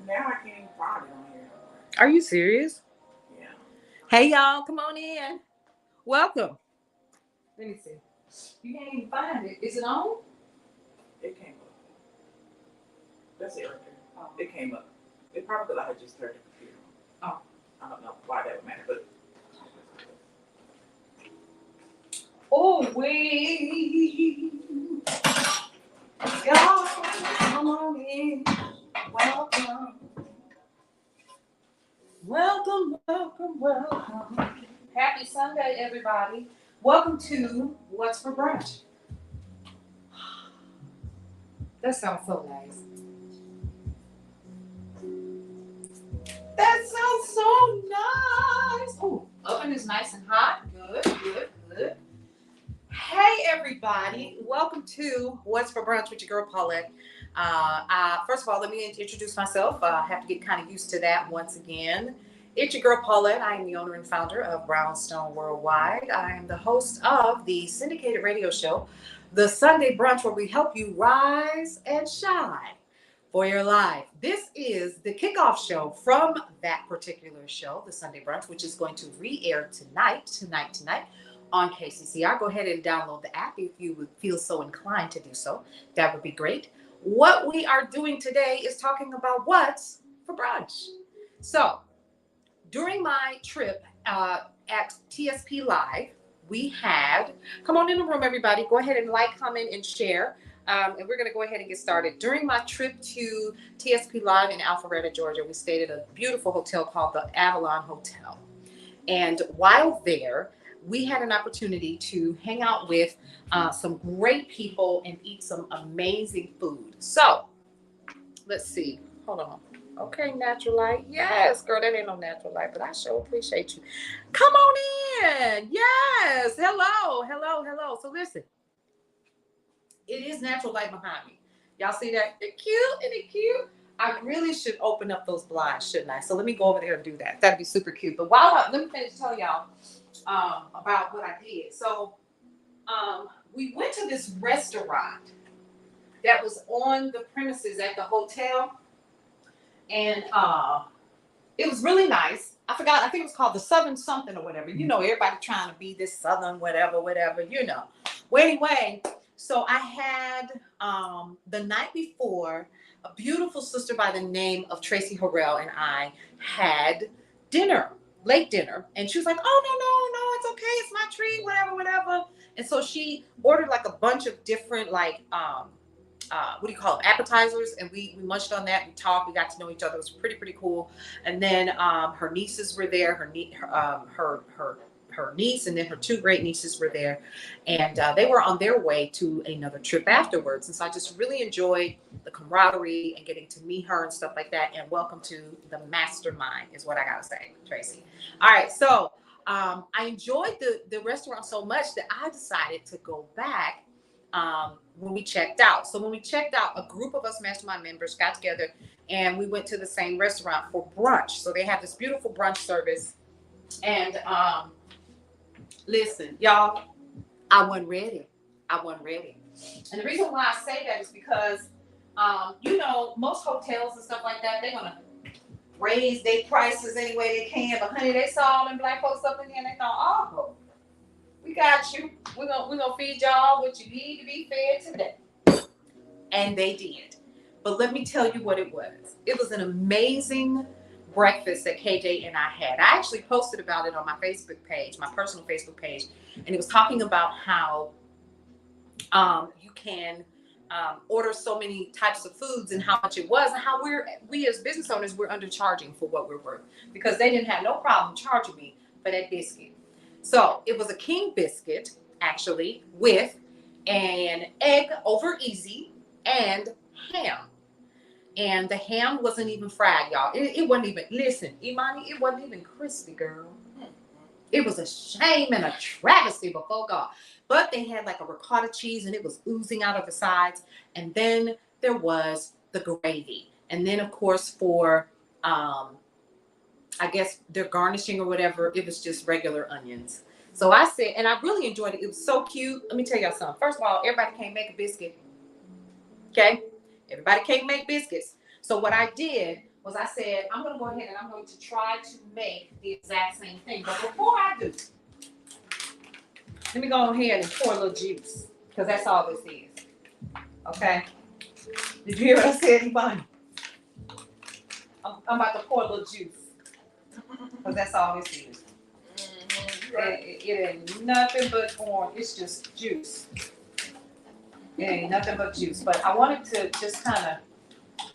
Now I can't even find it on here. Are you serious? Yeah. Hey, y'all, come on in. Welcome. Let me see. You can't even find it. Is it on? It came up. That's it right there. It came up. It probably because I had just turned the computer on. Oh. I don't know why that would matter, but. Oh, we. Y'all, come on in. Welcome. Welcome, welcome, welcome. Happy Sunday, everybody. Welcome to What's for Brunch. That sounds so nice. That sounds so nice. Oh, oven is nice and hot. Good, good, good. Hey, everybody. Welcome to What's for Brunch with your girl, Paulette. First of all, let me introduce myself. I have to get kind of used to that once again. It's your girl, Paulette. I am the owner and founder of Brownstone Worldwide. I am the host of the syndicated radio show, The Sunday Brunch, where we help you rise and shine for your life. This is the kickoff show from that particular show, The Sunday Brunch, which is going to re-air tonight on KCCR. Go ahead and download the app if you would feel so inclined to do so. That would be great. What we are doing today is talking about what's for brunch. So, during my trip at TSP Live, we had, come on in the room, everybody. Go ahead and like, comment, and share. And we're going to go ahead and get started. During my trip to TSP Live in Alpharetta, Georgia, we stayed at a beautiful hotel called the Avalon Hotel. And while there, we had an opportunity to hang out with some great people and eat some amazing food. So, let's see. Hold on. Okay, Natural Light. Yes, girl, that ain't no Natural Light, but I sure appreciate you. Come on in. Yes. Hello, hello, hello. So listen, it is Natural Light behind me. Y'all see that? They're cute. Isn't it cute? I really should open up those blinds, shouldn't I? So let me go over there and do that. That'd be super cute. But let me finish tell y'all about what I did. So we went to this restaurant that was on the premises at the hotel, and it was really nice. I forgot. I think it was called the Southern something or whatever. You know, everybody trying to be this Southern whatever. You know. Well, anyway, so I had the night before, a beautiful sister by the name of Tracy Harrell and I had dinner, late dinner, and she was like, "Oh no, it's okay, it's my treat, whatever." And so she ordered like a bunch of different like what do you call them, appetizers, and we munched on that. We talked, we got to know each other. It was pretty cool. And then her nieces were there. Her niece and then her two great nieces were there, and they were on their way to another trip afterwards. And so I just really enjoyed the camaraderie and getting to meet her and stuff like that. And welcome to the mastermind is what I gotta say, Tracy. All right, so I enjoyed the restaurant so much that I decided to go back when we checked out. So when we checked out, a group of us mastermind members got together and we went to the same restaurant for brunch. So they have this beautiful brunch service. And listen, y'all, I wasn't ready. And the reason why I say that is because, you know, most hotels and stuff like that, they're going to raise their prices any way they can. But honey, they saw all them black folks up in here and they thought, oh, we got you. We're gonna feed y'all what you need to be fed today. And they did. But let me tell you what it was. It was an amazing breakfast that KJ and I had. I actually posted about it on my Facebook page, my personal Facebook page, and it was talking about how you can order so many types of foods and how much it was, and how we as business owners, we're undercharging for what we're worth, because they didn't have no problem charging me for that biscuit. So it was a King Biscuit, actually, with an egg over easy and ham. And the ham wasn't even fried, y'all. It wasn't even, listen, Imani, it wasn't even crispy, girl. It was a shame and a travesty before God. But they had like a ricotta cheese and it was oozing out of the sides. And then there was the gravy. And then, of course, for I guess their garnishing or whatever, it was just regular onions. So I said, and I really enjoyed it. It was so cute. Let me tell y'all something. First of all, everybody can't make a biscuit. Okay? Everybody can't make biscuits. So what I did was I said, I'm going to go ahead and I'm going to try to make the exact same thing. But before I do, let me go ahead and pour a little juice, because that's all this is. Okay? Did you hear what I said, Yvonne? I'm about to pour a little juice, because that's all this is. Right. It ain't nothing but orange. It's just juice. It ain't nothing but juice. But I wanted to just kind of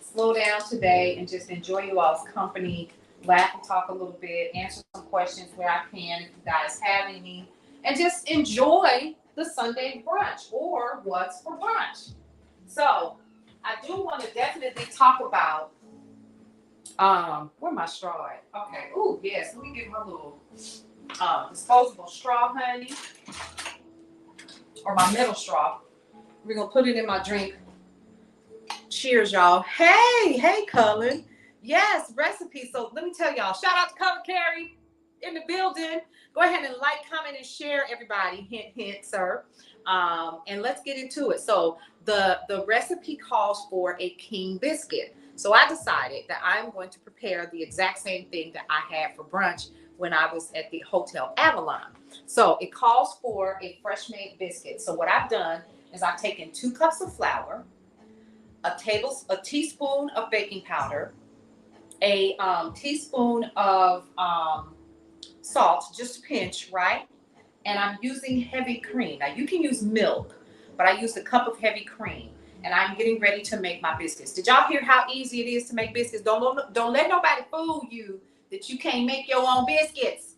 slow down today and just enjoy you all's company, laugh and talk a little bit, answer some questions where I can if you guys have any, and just enjoy the Sunday brunch or what's for brunch. So I do want to definitely talk about where my straw at? Okay. Ooh, yes. Let me get my little disposable straw, honey, or my metal straw. We're gonna put it in my drink. Cheers, y'all. Hey, Cullen. Yes, recipe. So let me tell y'all, shout out to Cullen Carey in the building. Go ahead and like, comment, and share, everybody. Hint, hint, sir. And let's get into it. So the recipe calls for a King Biscuit. So I decided that I'm going to prepare the exact same thing that I had for brunch when I was at the Hotel Avalon. So it calls for a fresh made biscuit. So what I've done is I've taken 2 cups of flour, a teaspoon of baking powder, a teaspoon of salt, just a pinch, right? And I'm using heavy cream. Now you can use milk, but I used a cup of heavy cream. And I'm getting ready to make my biscuits. Did y'all hear how easy it is to make biscuits? Don't let nobody fool you that you can't make your own biscuits.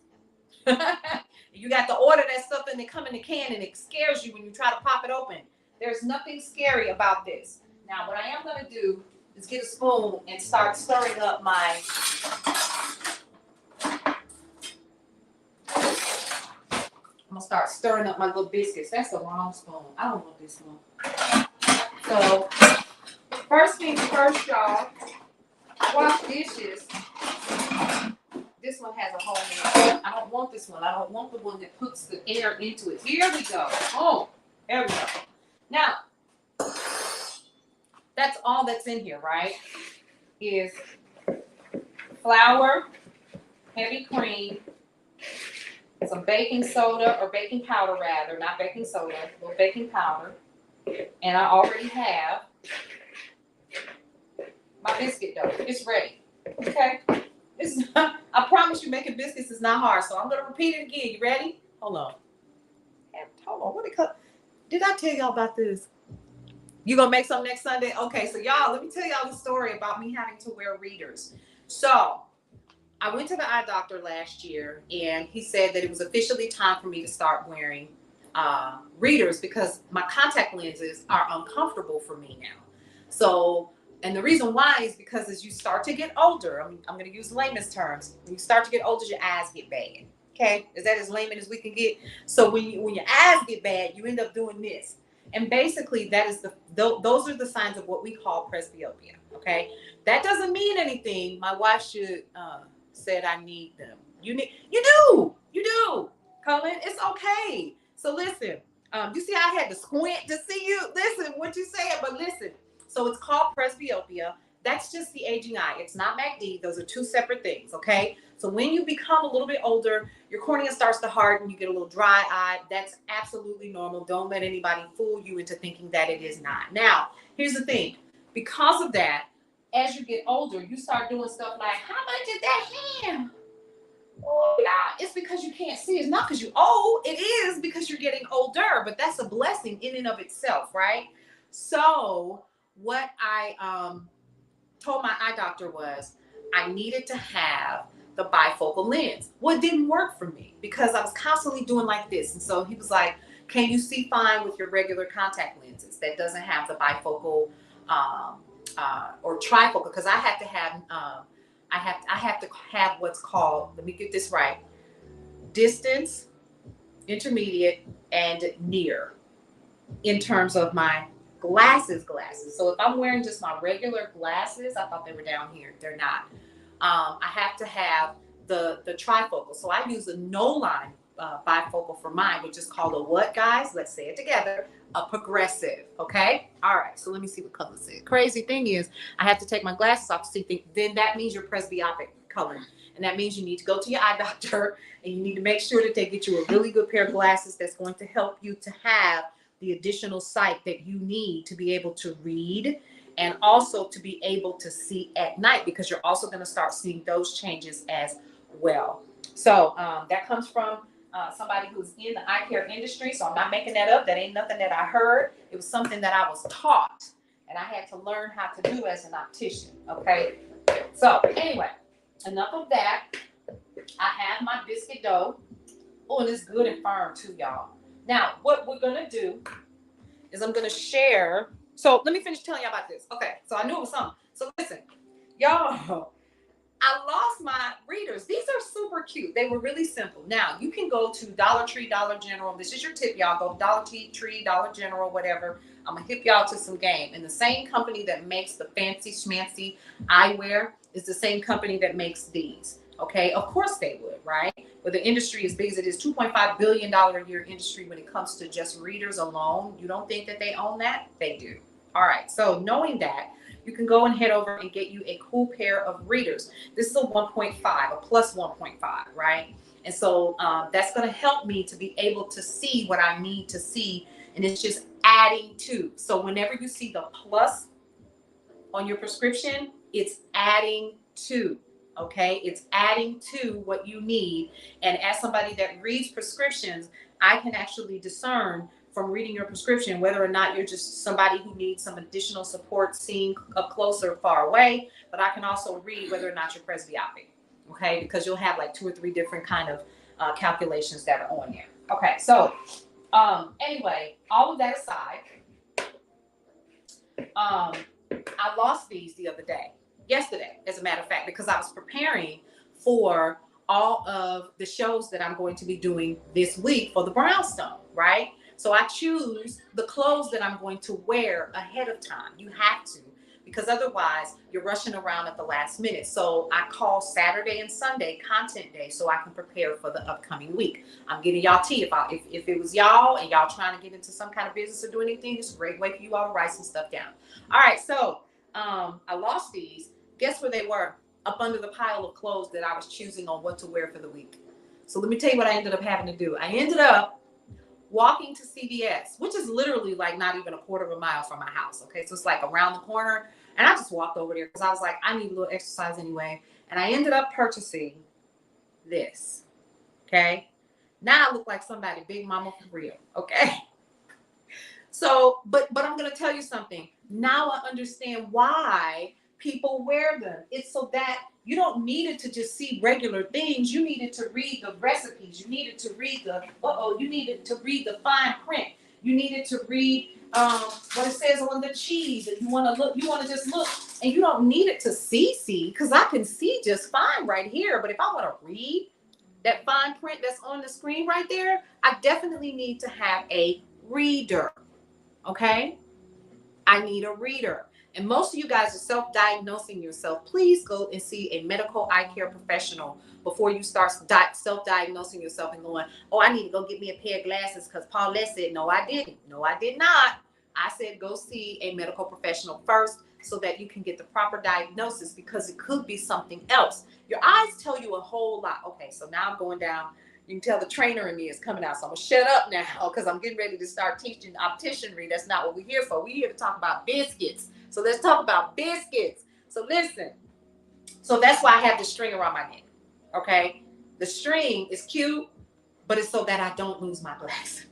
You got to order that stuff and they come in the can and it scares you when you try to pop it open. There's nothing scary about this. Now, what I am going to do is get a spoon and start stirring up my I'm going to start stirring up my little biscuits. That's the wrong spoon. I don't want this one. So, first things first, y'all, wash dishes. This one has a hole in it. I don't want this one. I don't want the one that puts the air into it. Here we go. Oh, there we go. Now, that's all that's in here, right? Is flour, heavy cream, some baking soda or baking powder rather, not baking soda, but baking powder. And I already have my biscuit dough. It's ready. Okay? I promise you making biscuits is not hard. So I'm going to repeat it again. You ready? Hold on. Did I tell y'all about this? You going to make some next Sunday? Okay, so y'all, let me tell y'all the story about me having to wear readers. So I went to the eye doctor last year, and he said that it was officially time for me to start wearing readers because my contact lenses are uncomfortable for me now. So, and the reason why is because as you start to get older, I'm going to use layman's terms. When you start to get older, your eyes get bad. Okay, is that as layman as we can get? So when your eyes get bad, you end up doing this, and basically that is those are the signs of what we call presbyopia. Okay, that doesn't mean anything. My wife should said I need them. You do, Colin. It's okay. So listen, you see, I had to squint to see you. Listen, what you said, but listen. So it's called presbyopia. That's just the aging eye. It's not MACD. Those are 2 separate things, okay? So when you become a little bit older, your cornea starts to harden. You get a little dry eye. That's absolutely normal. Don't let anybody fool you into thinking that it is not. Now, here's the thing. Because of that, as you get older, you start doing stuff like, how much is that hand? Oh, yeah, it's because you can't see. It's not because you're old. It is because you're getting older, but that's a blessing in and of itself, right? So what I told my eye doctor was I needed to have the bifocal lens. Well, it didn't work for me because I was constantly doing like this. And so he was like, can you see fine with your regular contact lenses that doesn't have the bifocal or trifocal? Because I have to have I have to have what's called, let me get this right, distance, intermediate, and near in terms of my glasses. So if I'm wearing just my regular glasses, I thought they were down here. They're not. I have to have the trifocal. So I use a no line bifocal for mine, which is called a what, guys? Let's say it together. A progressive, okay? All right, so let me see what color this is. Crazy thing is, I have to take my glasses off to see things. Then that means you're presbyopic coloring. And that means you need to go to your eye doctor and you need to make sure that they get you a really good pair of glasses that's going to help you to have the additional sight that you need to be able to read and also to be able to see at night, because you're also going to start seeing those changes as well. So that comes from somebody who's in the eye care industry. So I'm not making that up. That ain't nothing that I heard. It was something that I was taught and I had to learn how to do as an optician. Okay. So anyway, enough of that. I have my biscuit dough. Oh, and it's good and firm too, y'all. Now, what we're going to do is I'm going to share. So let me finish telling y'all about this. Okay. So I knew it was something. So listen, y'all, I lost my readers. These are super cute. They were really simple. Now, you can go to Dollar Tree, Dollar General. This is your tip, y'all. Go to Dollar Tree, Dollar General, whatever. I'm going to hip y'all to some game. And the same company that makes the fancy schmancy eyewear is the same company that makes these. Okay, of course they would, right? But the industry is big as it is, $2.5 billion a year industry when it comes to just readers alone. You don't think that they own that? They do. All right, so knowing that, you can go and head over and get you a cool pair of readers. This is a 1.5, a plus 1.5, right? And so that's going to help me to be able to see what I need to see. And it's just adding to. So whenever you see the plus on your prescription, it's adding to. Okay, it's adding to what you need. And as somebody that reads prescriptions, I can actually discern from reading your prescription whether or not you're just somebody who needs some additional support seeing up close or far away. But I can also read whether or not you're presbyopic. Okay, because you'll have like 2 or 3 different kind of calculations that are on there. Okay, so anyway, all of that aside, I lost these the other day. Yesterday, as a matter of fact, because I was preparing for all of the shows that I'm going to be doing this week for the Brownstone, right? So I choose the clothes that I'm going to wear ahead of time. You have to, because otherwise you're rushing around at the last minute. So I call Saturday and Sunday content day so I can prepare for the upcoming week. I'm giving y'all tea. If it was y'all and y'all trying to get into some kind of business or do anything, it's a great way for you all to write some stuff down. All right, so I lost these. Guess where they were? Up under the pile of clothes that I was choosing on what to wear for the week. So let me tell you what I ended up having to do. I ended up walking to CVS, which is literally like not even a quarter of a mile from my house. Okay, so it's like around the corner. And I just walked over there because I was like, I need a little exercise anyway. And I ended up purchasing this. Okay, now I look like somebody, big mama for real. Okay. So, but I'm going to tell you something. Now I understand why people wear them. It's so that you don't need it to just see regular things. You needed to read the recipes. You needed to read you needed to read the fine print. You needed to read what it says on the cheese. If you want to look, you want to just look, and you don't need it to see, because I can see just fine right here. But if I want to read that fine print that's on the screen right there, I definitely need to have a reader. Okay? I need a reader. And most of you guys are self-diagnosing yourself. Please go and see a medical eye care professional before you start self-diagnosing yourself and going, oh, I need to go get me a pair of glasses because Paulette said, no, I didn't. No, I did not. I said, go see a medical professional first so that you can get the proper diagnosis, because it could be something else. Your eyes tell you a whole lot. Okay, so now I'm going down. You can tell the trainer in me is coming out. So I'm going to shut up now because I'm getting ready to start teaching opticianry. That's not what we're here for. We're here to talk about biscuits. So let's talk about biscuits. So listen. So that's why I have the string around my neck. Okay? The string is cute, but it's so that I don't lose my glasses.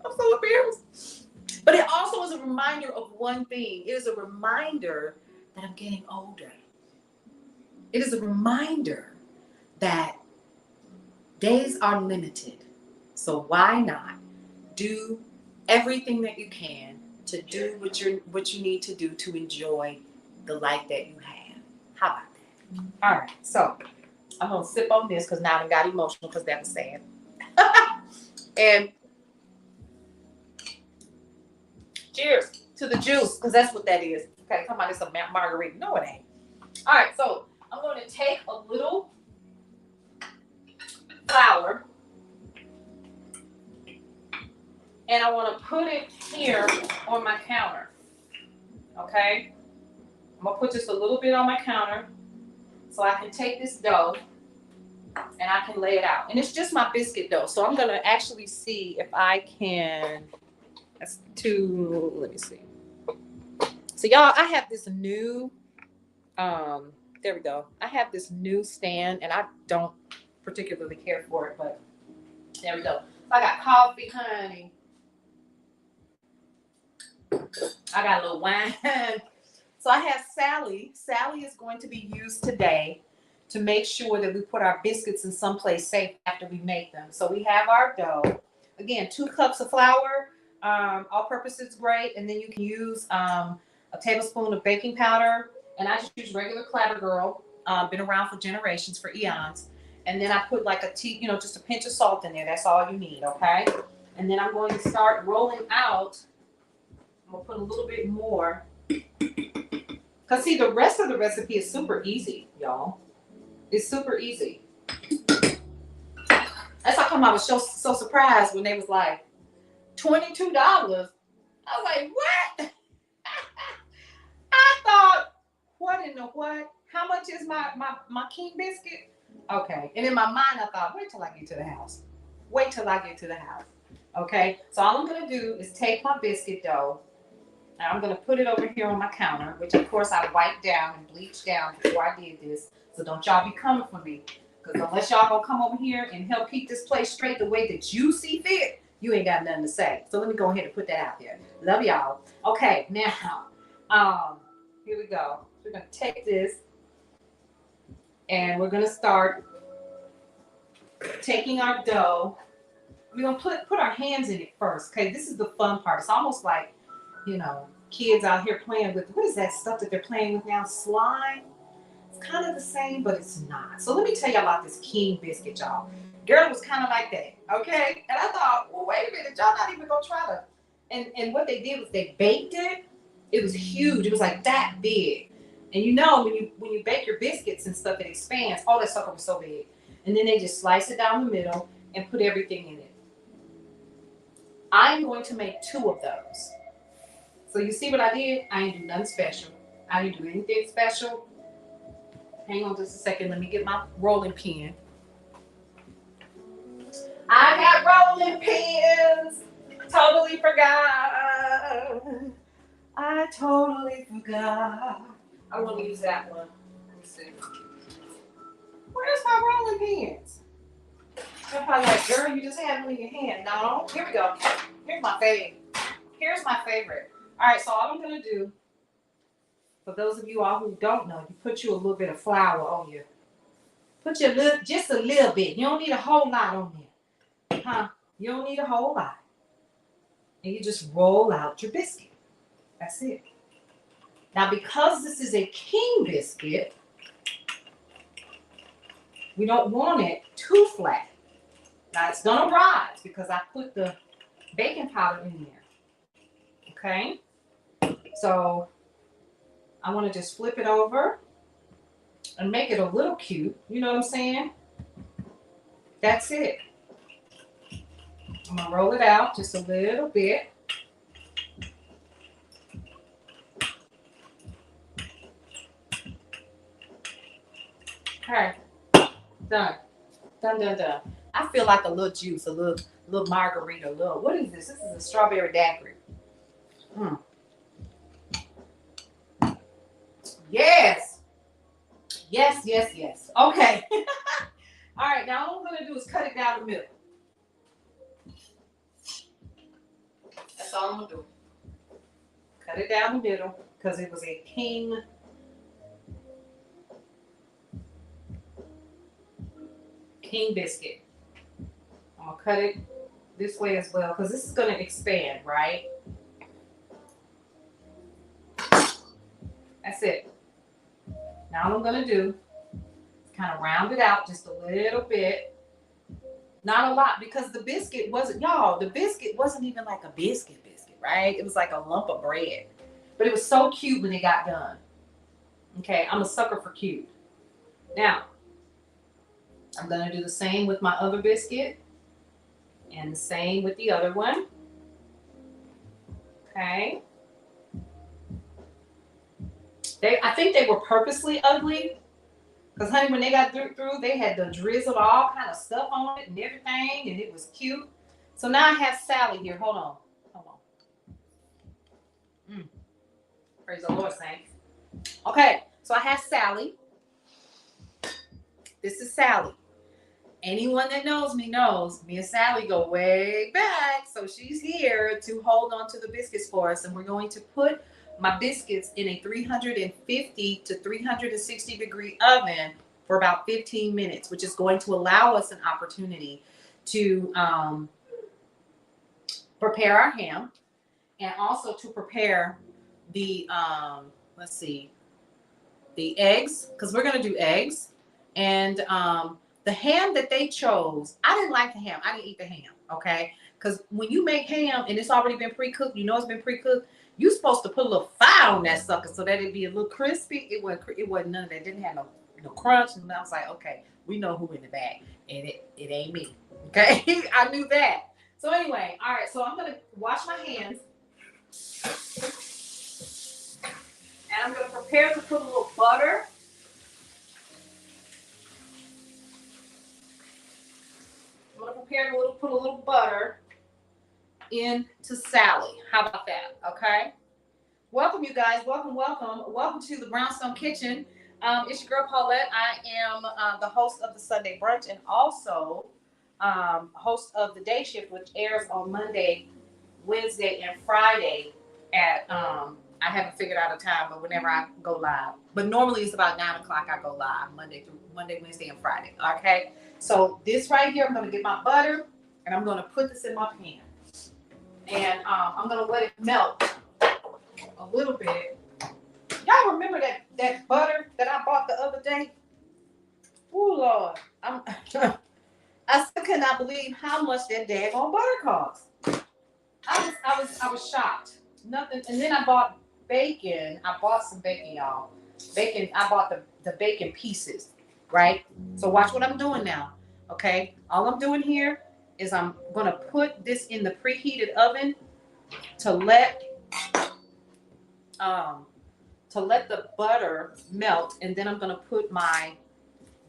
I'm so embarrassed. But it also is a reminder of one thing. It is a reminder that I'm getting older. It is a reminder that days are limited. So why not do everything that you can to do what you need to do to enjoy the life that you have? How about that? All right. So I'm going to sip on this because now I got emotional because that was sad. And cheers to the juice, because that's what that is. Okay, come on, it's a margarita. No, it ain't. All right, so I'm going to take a little flour, and I want to put it here on my counter. Okay, I'm gonna put just a little bit on my counter so I can take this dough and I can lay it out. And it's just my biscuit dough, so I'm gonna actually see if I can. That's two. Let me see. So y'all, I have this new. There we go. I have this new stand, and I don't particularly care for it, but there we go. So I got coffee, honey. I got a little wine. So I have Sally. Sally is going to be used today to make sure that we put our biscuits in someplace safe after we make them. So we have our dough. Again, 2 cups of flour. All purposes great. And then you can use a tablespoon of baking powder. And I just use regular Clabber Girl. Been around for generations, for eons. And then I put like just a pinch of salt in there. That's all you need, okay? And then I'm going to start rolling out. I'm going to put a little bit more. Because see, the rest of the recipe is super easy, y'all. It's super easy. That's how come I was so surprised when they was like, $22. I was like, what? I thought, what in the what? How much is my King Biscuit? Okay. And in my mind, I thought, wait till I get to the house. Wait till I get to the house. Okay. So all I'm going to do is take my biscuit dough. And I'm going to put it over here on my counter, which of course I wiped down and bleached down before I did this. So don't y'all be coming for me. Because unless y'all going to come over here and help keep this place straight the way that you see fit, you ain't got nothing to say. So let me go ahead and put that out there. Love y'all. Okay, now, here we go. We're going to take this and we're going to start taking our dough. We're going to put our hands in it first. Okay, this is the fun part. It's almost like, kids out here playing with, what is that stuff that they're playing with now? Slime? It's kind of the same, but it's not. So let me tell you about this King Biscuit, y'all. Girl, it was kind of like that, okay? And I thought, well, wait a minute, y'all not even gonna try to. And what they did was they baked it. It was huge. It was like that big. And when you bake your biscuits and stuff, it expands. Oh, that sucker was so big. And then they just slice it down the middle and put everything in it. I'm going to make 2 of those. So you see what I did? I didn't do nothing special. I didn't do anything special. Hang on just a second. Let me get my rolling pin. I got rolling pins. Totally forgot. I totally forgot. I want to use that one. Let me see. Where's my rolling pins? They're probably like, girl, you just had them in your hand. No, here we go. Here's my favorite. Here's my favorite. All right, so all I'm going to do, for those of you all who don't know, you put you a little bit of flour on you. Put just a little bit. You don't need a whole lot on there. Huh? You don't need a whole lot. And you just roll out your biscuit. That's it. Now, because this is a King biscuit, we don't want it too flat. Now, it's going to rise because I put the baking powder in there. Okay? So I want to just flip it over and make it a little cute. You know what I'm saying? That's it. I'm going to roll it out just a little bit. Okay. Done. Done. I feel like a little juice, a little margarita, what is this? This is a strawberry daiquiri. Yes. Okay. All right, now all I'm going to do is cut it down the middle. That's all I'm going to do. Cut it down the middle because it was a King biscuit. I'm going to cut it this way as well because this is going to expand, right? That's it. Now what I'm going to do is kind of round it out just a little bit. Not a lot because the biscuit wasn't even like a biscuit, right? It was like a lump of bread. But it was so cute when it got done. Okay, I'm a sucker for cute. Now, I'm going to do the same with my other biscuit and the same with the other one. Okay. I think they were purposely ugly. Because, honey, when they got through, they had the drizzled all kind of stuff on it and everything, and it was cute. So now I have Sally here. Hold on. Praise the Lord, saints. Okay, so I have Sally. This is Sally. Anyone that knows me and Sally go way back. So she's here to hold on to the biscuits for us. And we're going to put my biscuits in a 350 to 360 degree oven for about 15 minutes, which is going to allow us an opportunity to prepare our ham and also to prepare the, the eggs, because we're going to do eggs. And the ham that they chose, I didn't like the ham. I didn't eat the ham, okay? Because when you make ham and it's already been pre-cooked, you know it's been pre-cooked, you're supposed to put a little fire on that sucker so that it'd be a little crispy. It wasn't none of that. It didn't have no crunch. And I was like, okay, we know who in the bag. And it ain't me, okay? I knew that. So anyway, all right, so I'm going to wash my hands. And I'm going to prepare to put a little butter. I'm going to prepare to put a little butter into Sally. How about that? Okay. Welcome, you guys. Welcome, welcome. Welcome to the Brownstone Kitchen. It's your girl, Paulette. I am the host of the Sunday Brunch and also host of the Day Shift, which airs on Monday, Wednesday, and Friday at, I haven't figured out a time, but whenever I go live. But normally it's about 9 o'clock I go live, Monday, Wednesday, and Friday. Okay? So this right here, I'm going to get my butter, and I'm going to put this in my pan. And I'm going to let it melt a little bit. Y'all remember that butter that I bought the other day? Oh, Lord. I still cannot believe how much that daggone butter cost. I was shocked. Nothing. And then I bought bacon. I bought some bacon, y'all. Bacon. I bought the bacon pieces, right? So watch what I'm doing now. Okay. All I'm doing here is I'm gonna put this in the preheated oven to let the butter melt, and then I'm gonna put my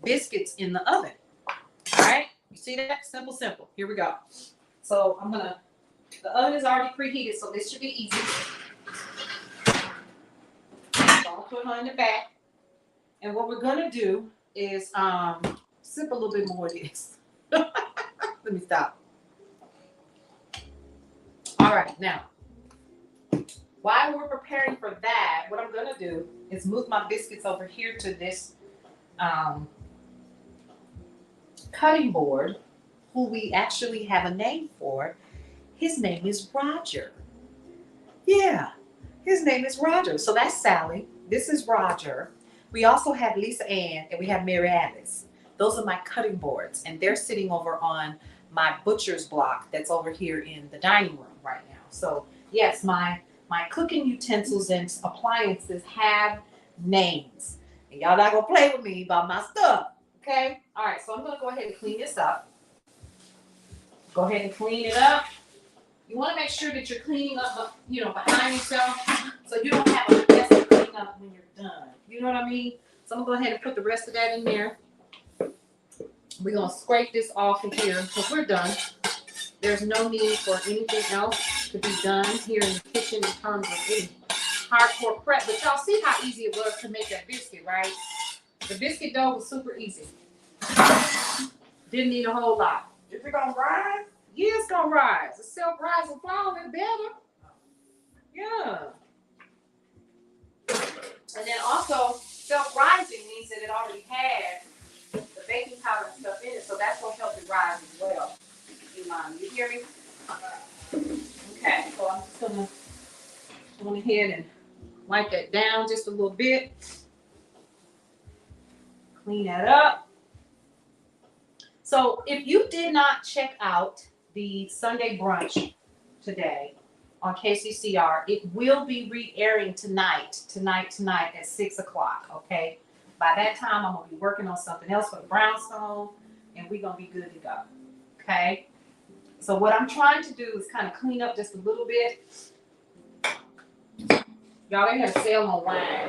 biscuits in the oven. All right. You see that? Simple, simple. Here we go. So the oven is already preheated, so this should be easy. So I'll put her in the back. And what we're gonna do is sip a little bit more of this. Let me stop. All right, now, while we're preparing for that, what I'm gonna do is move my biscuits over here to this cutting board, who we actually have a name for. His name is Roger. Yeah, his name is Roger. So that's Sally. This is Roger. We also have Lisa Ann and we have Mary Alice. Those are my cutting boards, and they're sitting over on my butcher's block that's over here in the dining room right now. So yes, my cooking utensils and appliances have names. And y'all not gonna play with me about my stuff. Okay? All right, so I'm gonna go ahead and clean this up. Go ahead and clean it up. You want to make sure that you're cleaning up, behind yourself, so you don't have a mess to clean up when you're done. You know what I mean? So I'm gonna go ahead and put the rest of that in there. We're gonna scrape this off of here because we're done. There's no need for anything else to be done here in the kitchen in terms of any hardcore prep. But y'all see how easy it was to make that biscuit, right? The biscuit dough was super easy. Didn't need a whole lot. Is it gonna rise? Yeah, it's gonna rise. The self-rising flour is better. Yeah. And then also, self-rising means that it already had the baking powder and stuff in it, so that's gonna help it rise as well. You hear me? Okay, so I'm just gonna go ahead and wipe that down just a little bit. Clean that up. So if you did not check out the Sunday brunch today on KCCR, it will be re-airing tonight at 6 o'clock, okay? By that time, I'm going to be working on something else for the Brownstone, and we're going to be good to go, okay? So what I'm trying to do is kind of clean up just a little bit. Y'all, they had a sale on wine.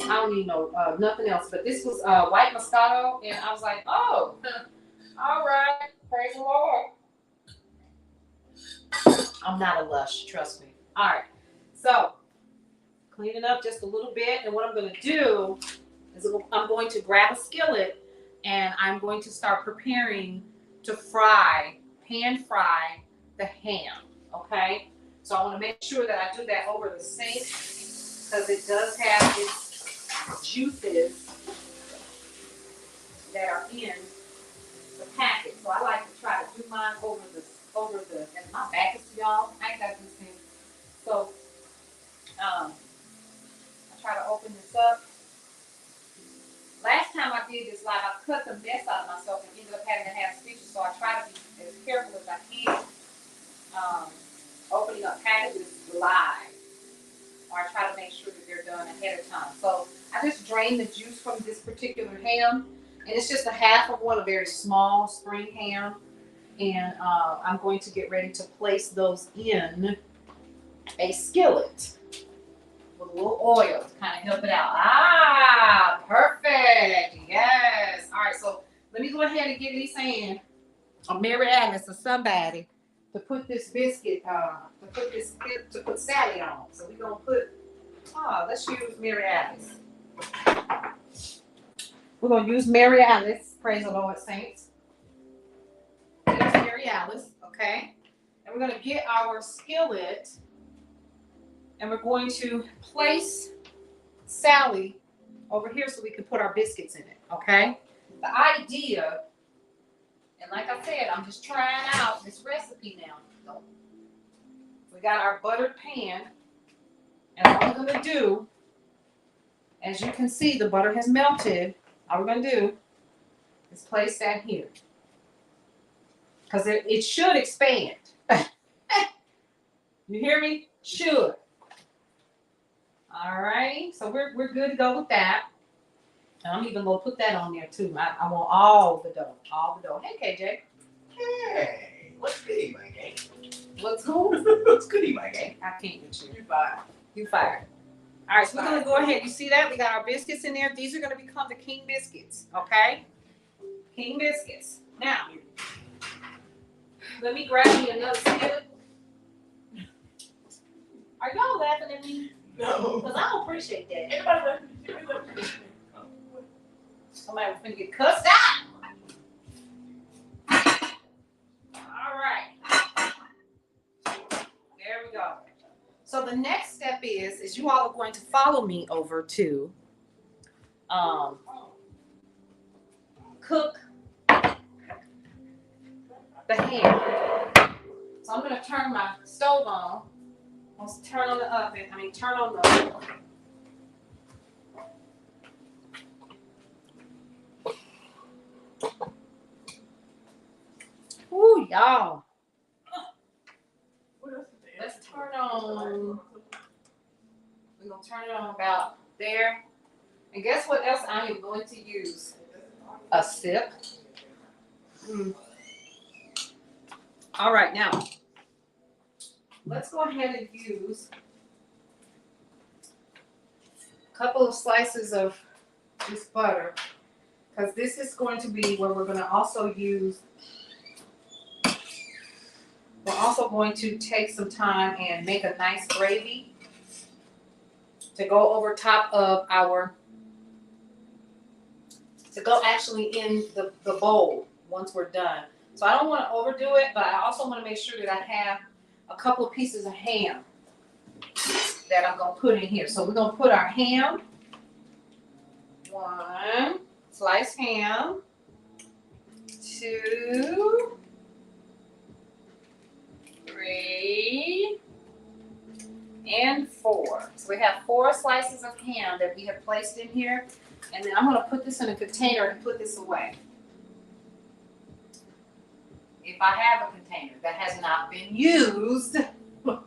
I don't need no nothing else, but this was white Moscato, and I was like, oh, all right, praise the Lord. I'm not a lush, trust me. All right, so clean it up just a little bit, and what I'm going to do is I'm going to grab a skillet, and I'm going to start preparing to pan fry the ham. Okay, so I want to make sure that I do that over the sink because it does have its juices that are in the packet. So I like to try to do mine over the and my back is to y'all. I ain't got this thing. So I try to open this up. Last time I did this live, I cut the mess out of myself and ended up having to have stitches. So I try to be as careful as I can opening up packages live. Or I try to make sure that they're done ahead of time. So I just drain the juice from this particular ham, and it's just a half of one, a very small spring ham. And I'm going to get ready to place those in a skillet with a little oil to kind of help it out. Ah, perfect. Yes. All right, so let me go ahead and give these in a Mary Alice or somebody to put this biscuit, to put Sally on. So we're gonna put, let's use Mary Alice. We're gonna use Mary Alice, praise the Lord, saints. Use Mary Alice, okay? And we're gonna get our skillet and we're going to place Sally over here so we can put our biscuits in it, okay? The idea, and like I said, I'm just trying out this recipe now. So we got our buttered pan, and all I'm gonna do, as you can see, the butter has melted. All we're gonna do is place that here. Because it should expand. You hear me? Should. All right, so we're good to go with that. I'm even gonna put that on there too. I want all the dough. Hey, KJ. Hey, what's goody, my gang? What's cool? What's goody, my gang? I can't get you. You fired. You fired. All right, so we're gonna go ahead. You see that? We got our biscuits in there. These are gonna become the King Biscuits, okay? King Biscuits. Now, let me grab me another skillet. Are y'all laughing at me? No. Because I don't appreciate that. Anybody left? Somebody was gonna get cussed out. All right. There we go. So the next step is you all are going to follow me over to cook the ham. So I'm gonna turn my stove on. Let's turn on the oven. Turn on the Ooh, y'all. Let's turn on. We're gonna turn it on about there. And guess what else I am going to use? A sip. All right, now let's go ahead and use a couple of slices of this butter, because this is going to be where we're going to also use. We're also going to take some time and make a nice gravy to go over top of to go actually in the bowl once we're done. So I don't want to overdo it, but I also want to make sure that I have a couple of pieces of ham that I'm going to put in here. So we're going to put our ham, 1 sliced ham, 2, 3, and 4. So we have 4 slices of ham that we have placed in here. And then I'm going to put this in a container and put this away. If I have a container that has not been used. Where's all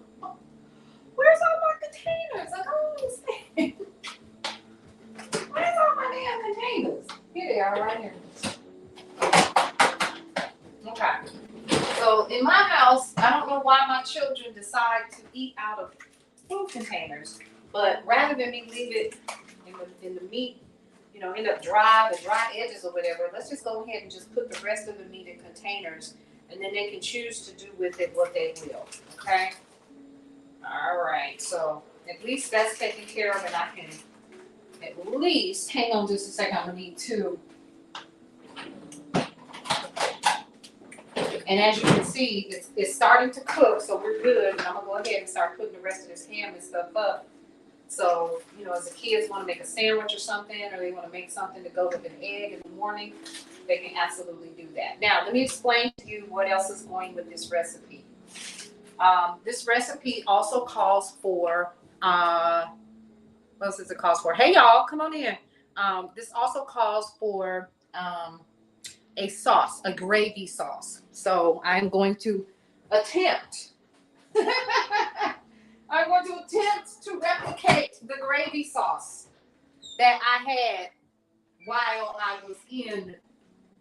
my containers? I don't understand. Where's all my damn containers? Here they are, right here. Okay. So in my house, I don't know why my children decide to eat out of food containers, But rather than me leave it in the meat, you know, end up dry, the dry edges or whatever, let's just go ahead and just put the rest of the meat in containers, and then they can choose to do with it what they will, okay? All right, so at least that's taken care of, and I can at least, hang on just a second, I'm gonna need two. And as you can see, it's starting to cook, so we're good. And I'm gonna go ahead and start putting the rest of this ham and stuff up. So, you know, as the kids wanna make a sandwich or something, or they wanna make something to go with an egg in the morning, they can absolutely do that. Now, let me explain to you what else is going with this recipe. This recipe also calls for, what else does it call for? Hey y'all, come on in. This also calls for a sauce, a gravy sauce. So I'm going to attempt, to replicate the gravy sauce that I had while I was in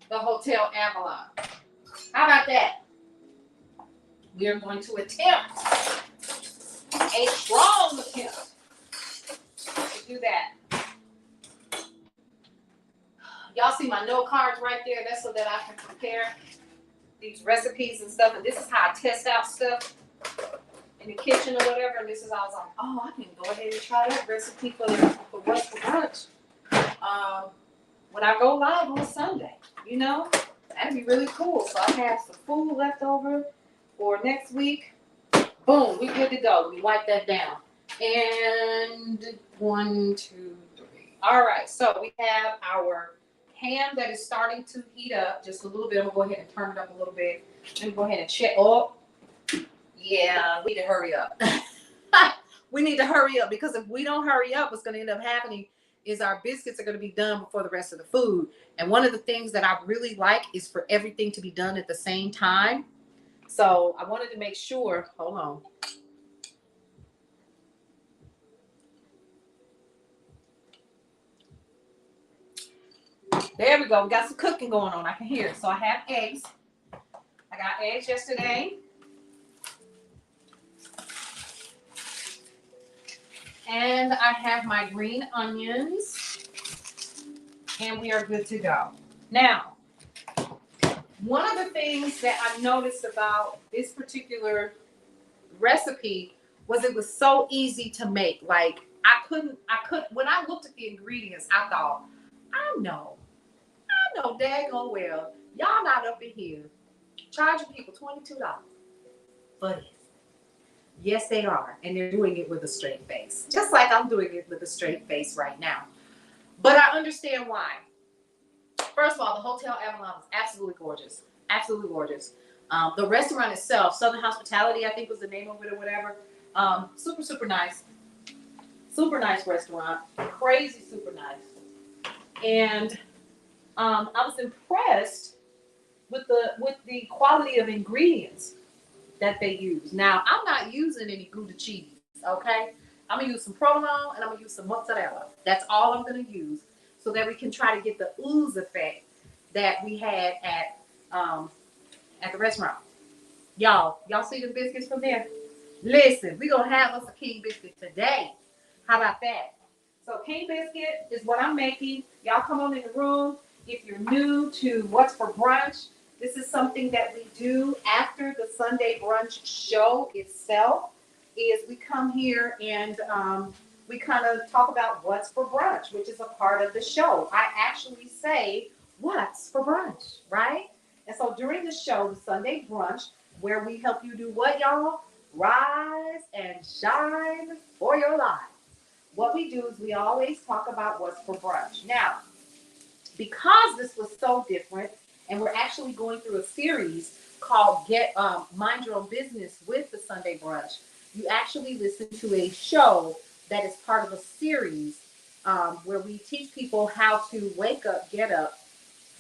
the Hotel Avalon. How about that? We are going to attempt, a strong attempt, to do that. Y'all see my note cards right there? That's so that I can prepare these recipes and stuff. And this is how I test out stuff in the kitchen or whatever. And this is how I was like, oh, I can go ahead and try that recipe for What's for Brunch when I go live on Sunday. You know, that'd be really cool. So I have some food left over for next week. Boom, we good to go. We wipe that down. And 1, 2, 3. All right, so we have our ham that is starting to heat up just a little bit. I'm gonna go ahead and turn it up a little bit. Let me go ahead and check. Oh, yeah, we need to hurry up. We need to hurry up, because if we don't hurry up, what's gonna end up happening is our biscuits are gonna be done before the rest of the food. And one of the things that I really like is for everything to be done at the same time. So I wanted to make sure, hold on. There we go. We got some cooking going on. I can hear it. So I have eggs. I got eggs yesterday. And I have my green onions. And we are good to go. Now, one of the things that I noticed about this particular recipe was it was so easy to make. Like, I couldn't, when I looked at the ingredients, I thought, I know daggone well, y'all not up in here charging people $22 for this. Yes, they are. And they're doing it with a straight face. Just like I'm doing it with a straight face right now. But I understand why. First of all, the Hotel Avalon is absolutely gorgeous. Absolutely gorgeous. The restaurant itself, Southern Hospitality, I think was the name of it or whatever. Super, super nice. Super nice restaurant. Crazy, super nice. And I was impressed with the quality of ingredients that they use. Now, I'm not using any Gouda cheese, okay? I'm gonna use some provolone and I'm gonna use some mozzarella. That's all I'm gonna use, so that we can try to get the ooze effect that we had at the restaurant. Y'all see the biscuits from there? Listen, we're gonna have us a King Biscuit today. How about that? So King Biscuit is what I'm making. Y'all come on in the room. If you're new to What's for Brunch, this is something that we do after the Sunday brunch show itself. Is we come here and we kind of talk about what's for brunch, which is a part of the show. I actually say what's for brunch, right? And so during the show, the Sunday brunch, where we help you do what, y'all? Rise and shine for your lives. What we do is we always talk about what's for brunch. Now, because this was so different, and we're actually going through a series called Mind Your Own Business with the Sunday Brunch, you actually listen to a show that is part of a series where we teach people how to wake up, get up,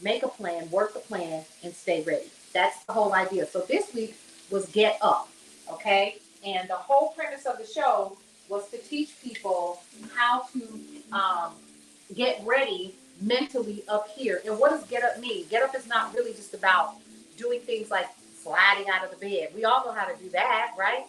make a plan, work the plan, and stay ready. That's the whole idea. So this week was Get Up, okay? And the whole premise of the show was to teach people how to get ready mentally up here. And what does get up mean? Get up is not really just about doing things like sliding out of the bed. We all know how to do that, right?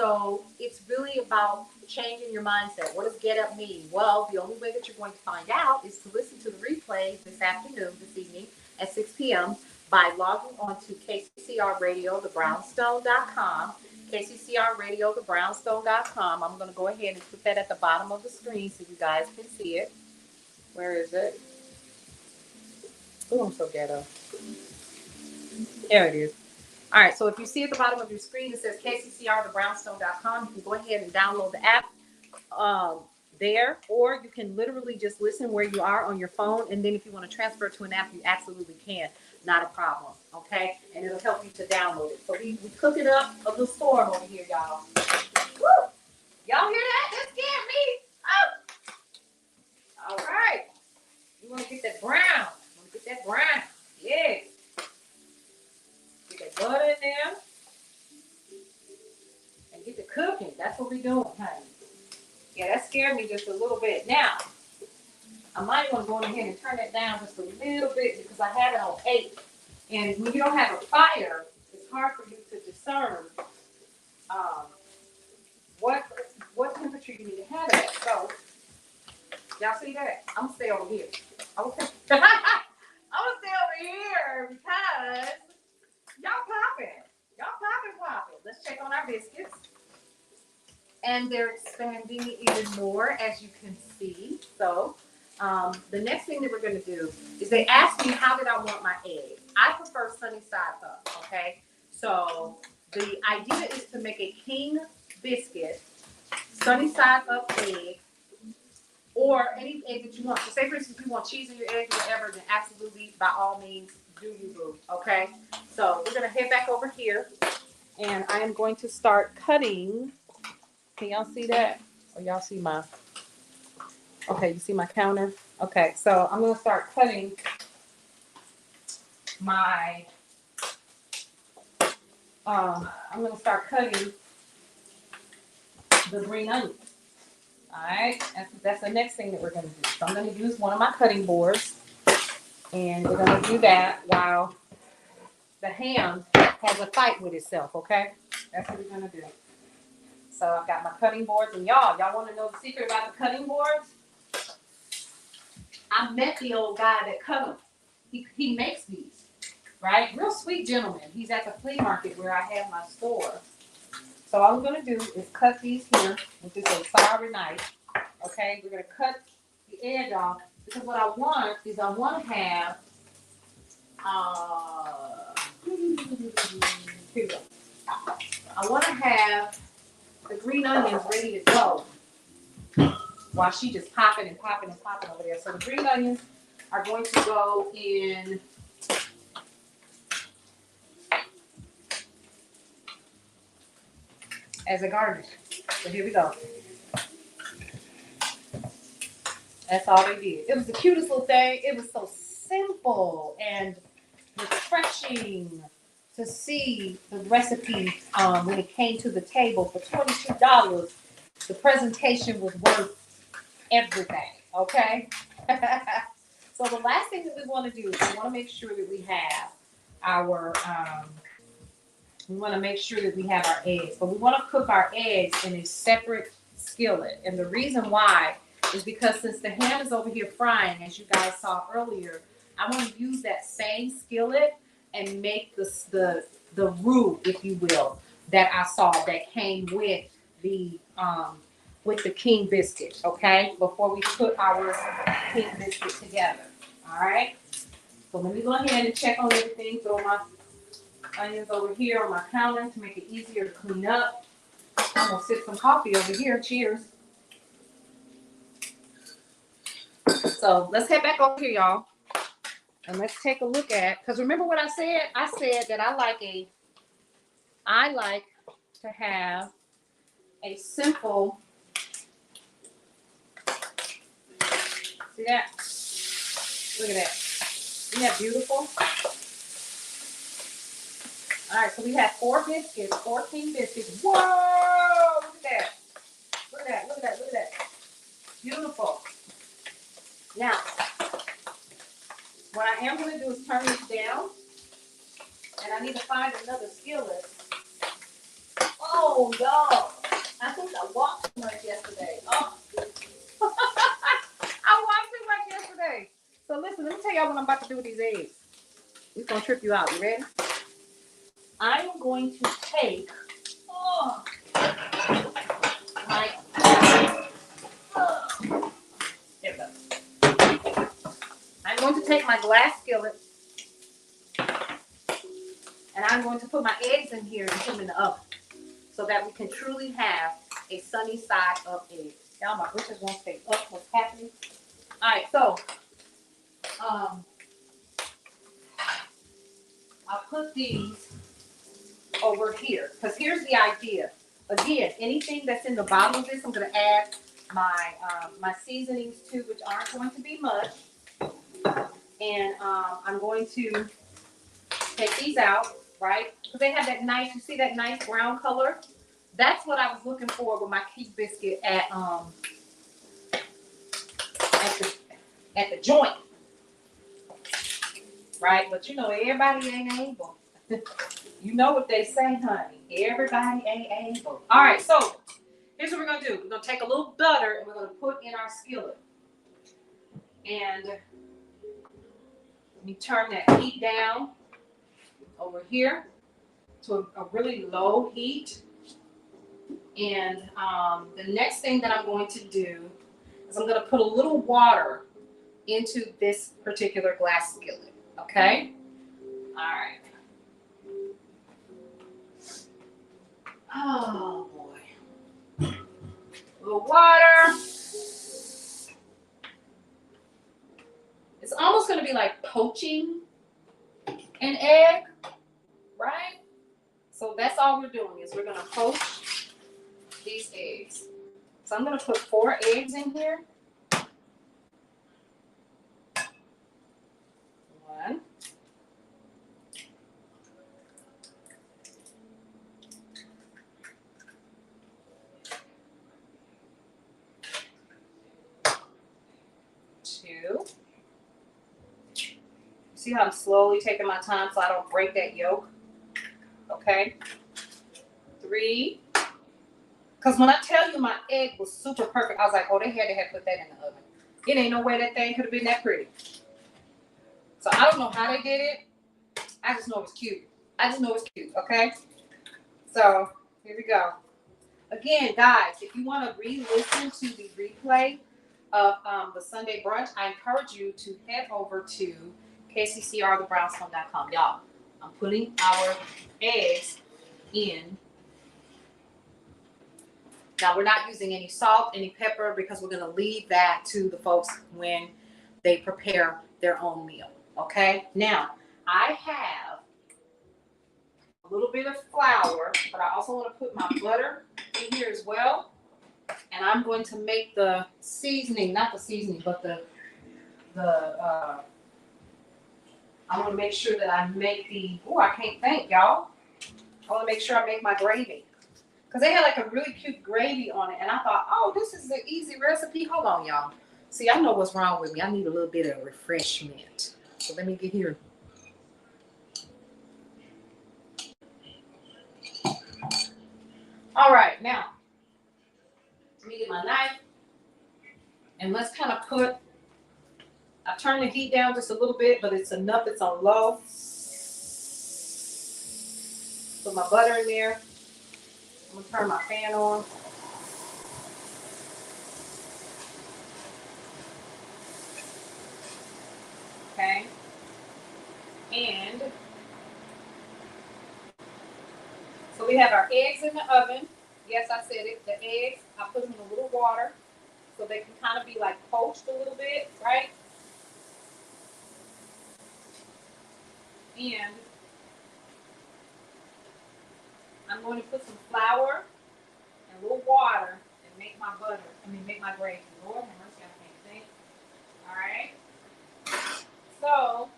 So it's really about changing your mindset. What does get up mean? Well, the only way that you're going to find out is to listen to the replay this afternoon, this evening at 6 p.m. by logging on to KCCR Radio, thebrownstone.com. KCCR Radio, thebrownstone.com. I'm going to go ahead and put that at the bottom of the screen so you guys can see it. Where is it? Oh, I'm so ghetto. There it is. All right, so if you see at the bottom of your screen, it says kccrthebrownstone.com. You can go ahead and download the app there, or you can literally just listen where you are on your phone, and then if you want to transfer it to an app, you absolutely can. Not a problem, okay? And it'll help you to download it. So we cook it up a little storm over here, y'all. Woo! Y'all hear that? That scared me. Oh. All right. You want to get that brown. You want to get that brown. Yes. Get that butter in there. And get the cooking. That's what we're doing, honey. Yeah, that scared me just a little bit. Now, I might want to go ahead and turn it down just a little bit because I have it on 8. And when you don't have a fire, it's hard for you to discern what temperature you need to have it at. So, y'all see that? I'm going to stay over here. I'm going to stay over here because y'all popping. Y'all popping. Let's check on our biscuits. And they're expanding even more, as you can see. So, the next thing that we're going to do is they asked me how did I want my eggs. I prefer sunny side up, okay? So, the idea is to make a King Biscuit sunny side up egg, or any egg that you want. So say, for instance, if you want cheese in your egg or whatever, then absolutely, by all means, do you, boo, okay? So, we're going to head back over here, and I am going to start cutting. Can y'all see that? Or y'all see my, okay, you see my counter? Okay, so I'm going to start cutting my, the green onion. All right, that's the next thing that we're going to do. So I'm going to use one of my cutting boards, and we're going to do that while the ham has a fight with itself, okay? That's what we're going to do. So I've got my cutting boards, and y'all want to know the secret about the cutting boards? I met the old guy that cut them. He makes these, right? Real sweet gentleman. He's at the flea market where I have my store. So all I'm going to do is cut these here with this little sorry knife. Okay, we're going to cut the edge off because what I want is I want to have here we go. I want to have the green onions ready to go while she just popping over there. So the green onions are going to go in as a garnish. So here we go. That's all they did. It was the cutest little thing. It was so simple and refreshing to see the recipe when it came to the table for $22. The presentation was worth everything, okay? So the last thing that we want to do is we want to make sure that we have our eggs, but we want to cook our eggs in a separate skillet. And the reason why is because since the ham is over here frying, as you guys saw earlier, I want to use that same skillet and make the roux, if you will, that I saw that came with the King Biscuit, okay? Before we put our King Biscuit together, all right? So let me go ahead and check on everything. Throw my onions over here on my counter to make it easier to clean up. I'm gonna sip some coffee over here. Cheers. So let's head back over here, y'all. And let's take a look at, because remember what I said? I said that I like to have a simple, see that? Look at that. Isn't that beautiful? All right, so we have 4 biscuits, 4 King biscuits. Whoa! Look at that. Look at that, look at that, look at that. Beautiful. Now, what I am going to do is turn this down, and I need to find another skillet. Oh, Oh, y'all. I think I walked too much yesterday. Oh. I walked too much yesterday. So listen, let me tell y'all what I'm about to do with these eggs. It's gonna trip you out. You ready? I am going to take my there we go. I'm going to take my glass skillet and I'm going to put my eggs in here and put them in the oven so that we can truly have a sunny side up egg. Y'all, my britches won't stay up. What's happening? All right, so I'll put these over here because here's the idea. Again, anything that's in the bottom of this, I'm going to add my seasonings to, which aren't going to be much. And I'm going to take these out, right? Because they have that nice, you see that nice brown color? That's what I was looking for with my King Biscuit at the joint, right? But you know, everybody ain't able. You know what they say, honey. Everybody ain't able. All right, so here's what we're gonna do. We're gonna take a little butter and we're gonna put in our skillet. And let me turn that heat down over here to a really low heat. And the next thing that I'm going to do is I'm going to put a little water into this particular glass skillet. Okay? All right. Oh boy. A little water. It's almost going to be like poaching an egg, right? So that's all we're doing is we're going to poach these eggs. So I'm going to put 4 eggs in here. 1. 2. See how I'm slowly taking my time so I don't break that yolk? Okay. 3. Because when I tell you my egg was super perfect, I was like, oh, they had to have put that in the oven. It ain't no way that thing could have been that pretty. So I don't know how they did it. I just know it was cute. Okay? So here we go. Again, guys, if you want to re-listen to the replay of the Sunday brunch, I encourage you to head over to kccrthebrownstone.com. Y'all, I'm putting our eggs in. Now, we're not using any salt, any pepper, because we're going to leave that to the folks when they prepare their own meal. Okay? Now, I have a little bit of flour, but I also want to put my butter in here as well. And I'm going to make the seasoning, not the seasoning, but I want to make sure that I make I can't think, y'all. I want to make sure I make my gravy. Because they had like a really cute gravy on it. And I thought, oh, this is an easy recipe. Hold on, y'all. See, I know what's wrong with me. I need a little bit of refreshment. So let me get here. All right, now, let me get my knife. And let's kind of I've turned the heat down just a little bit, but it's enough. It's on low. Put my butter in there. I'm going to turn my fan on. Okay. And so we have our eggs in the oven. Yes, I said it. The eggs, I put them in a little water so they can kind of be like poached a little bit, right? And I'm going to put some flour and a little water and make my make my gravy. Lord have mercy, I can't think. All right. So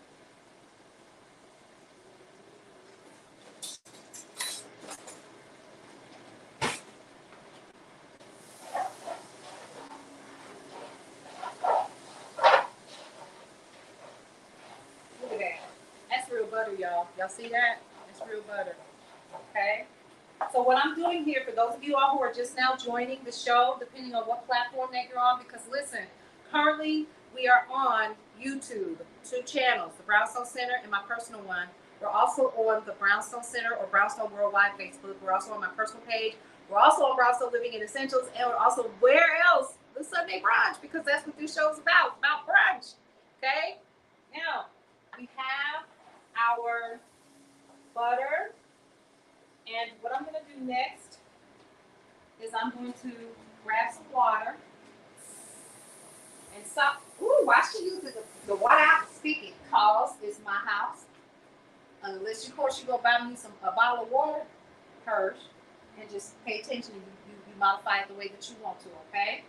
look at that. That's real butter, y'all. Y'all see that? That's real butter. Okay. So what I'm doing here, for those of you all who are just now joining the show, depending on what platform that you're on, because listen, currently we are on YouTube, 2 channels, the Brownstone Center and my personal one. We're also on the Brownstone Center or Brownstone Worldwide Facebook. We're also on my personal page. We're also on Brownstone Living and Essentials, and we're also where else? The Sunday Brunch, because that's what this show is about brunch. Okay? Now, we have our butter. And what I'm going to do next is I'm going to grab some water and stop. Ooh, why she uses the water out speaking? Cause it's my house. Unless, of course, you go buy me a bottle of water, Hirsch, and just pay attention and you modify it the way that you want to, okay?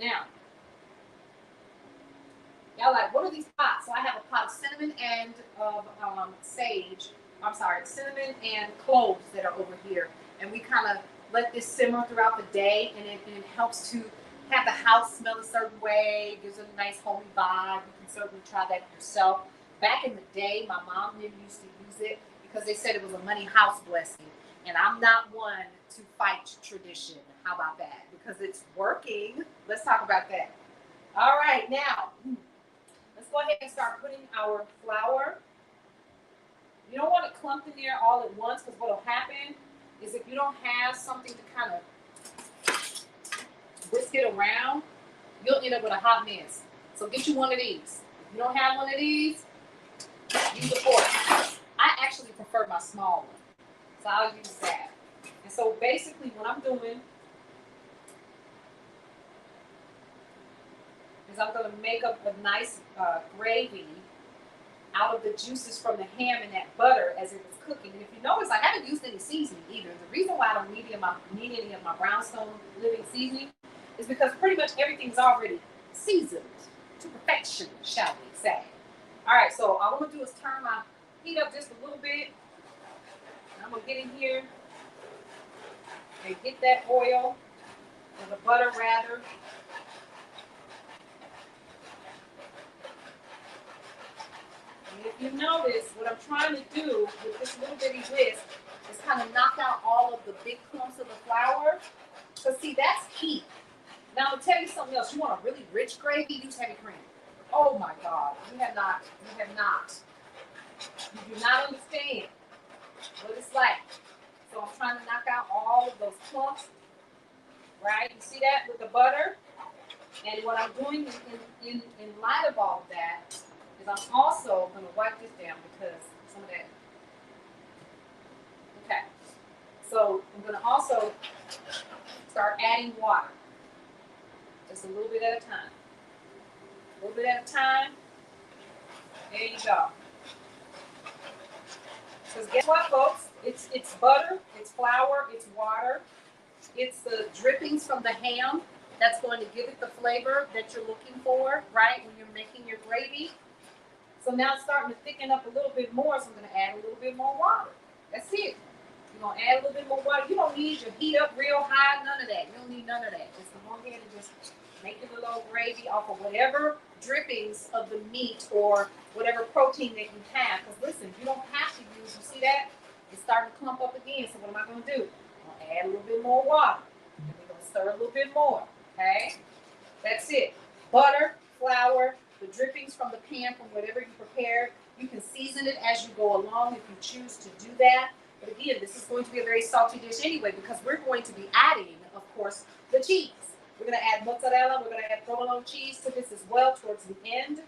Now, y'all like, what are these pots? So I have a pot of cinnamon and sage. I'm sorry, cinnamon and cloves that are over here. And we kind of let this simmer throughout the day, and it helps to have the house smell a certain way. It gives it a nice homey vibe. You can certainly try that yourself. Back in the day, my mom never used to use it because they said it was a money house blessing. And I'm not one to fight tradition. How about that? Because it's working. Let's talk about that. All right, now, let's go ahead and start putting our flour. You don't want it clumped in there all at once, because what will happen is if you don't have something to kind of whisk it around, you'll end up with a hot mess. So get you one of these. If you don't have one of these, use a fork. I actually prefer my small one, so I'll use that. And so basically what I'm doing is I'm going to make up a nice gravy out of the juices from the ham and that butter as it was cooking. And if you notice, I haven't used any seasoning either. The reason why I don't need any of my Brownstone Living seasoning is because pretty much everything's already seasoned to perfection, shall we say. All right, so all I'm going to do is turn my heat up just a little bit. And I'm going to get in here and get that oil, or the butter rather. And if you notice, what I'm trying to do with this little bitty whisk is kind of knock out all of the big clumps of the flour. So see, that's key. Now, I'll tell you something else. You want a really rich gravy, use heavy cream. Oh my God, you have not. You do not understand what it's like. So I'm trying to knock out all of those clumps, right? You see that with the butter? And what I'm doing in light of all of that is I'm also going to wipe this down because some of that. Okay. So I'm going to also start adding water. Just a little bit at a time. A little bit at a time. There you go. Because guess what, folks? It's butter, it's flour, it's water, it's the drippings from the ham that's going to give it the flavor that you're looking for, right, when you're making your gravy. So now it's starting to thicken up a little bit more, so I'm going to add a little bit more water. That's it. You're going to add a little bit more water. You don't need your heat up real high, none of that. You don't need none of that. Just go ahead and just make it a little gravy off of whatever drippings of the meat or whatever protein that you have. Because listen, you don't have to use, you see that? It's starting to clump up again. So what am I going to do? I'm going to add a little bit more water. And we're going to stir a little bit more. Okay? That's it. Butter, flour, the drippings from the pan from whatever you prepared. You can season it as you go along if you choose to do that. But again, this is going to be a very salty dish anyway because we're going to be adding, of course, the cheese. We're going to add mozzarella. We're going to add provolone cheese to this as well towards the end.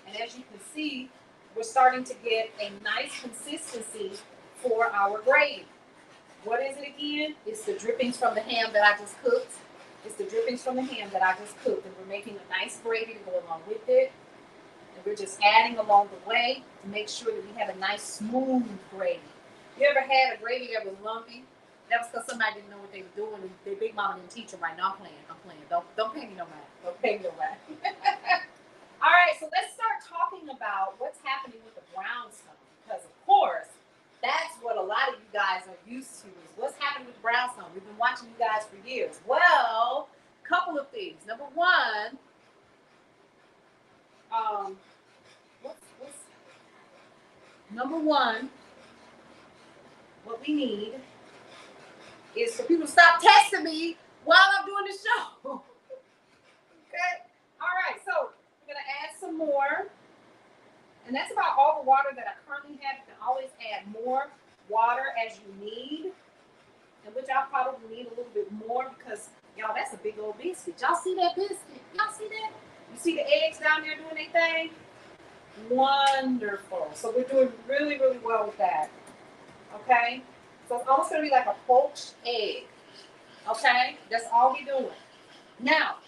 And as you can see, we're starting to get a nice consistency for our gravy. What is it again? It's the drippings from the ham that I just cooked. It's the drippings from the ham that I just cooked. And we're making a nice gravy to go along with it. And we're just adding along the way to make sure that we have a nice smooth gravy. You ever had a gravy that was lumpy? That was because somebody didn't know what they were doing. And their big mama didn't teach them right. No, I'm playing. Don't pay me no mind. Don't pay me no mind. All right, so let's start talking about what's happening with the brownstone. Because, of course, that's what a lot of you guys are used to is what's happening with brownstone. We've been watching you guys for years. Well, a couple of things. Number one, what we need is for people to stop testing me while I'm doing the show. Okay? All right, so we're going to add some more. And that's about all the water that I currently have. You can always add more water as you need. And which I'll probably need a little bit more because, y'all, that's a big old biscuit. Y'all see that biscuit? Y'all see that? You see the eggs down there doing their thing? Wonderful. So we're doing really, really well with that. Okay? So it's almost going to be like a poached egg. Okay? That's all we're doing. Now,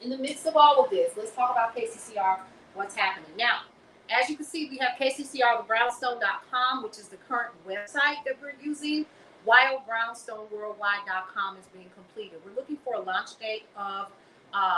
in the midst of all of this, let's talk about KCCR, what's happening. Now, as you can see, we have kccrthebrownstone.com, which is the current website that we're using. While brownstoneworldwide.com is being completed. We're looking for a launch date of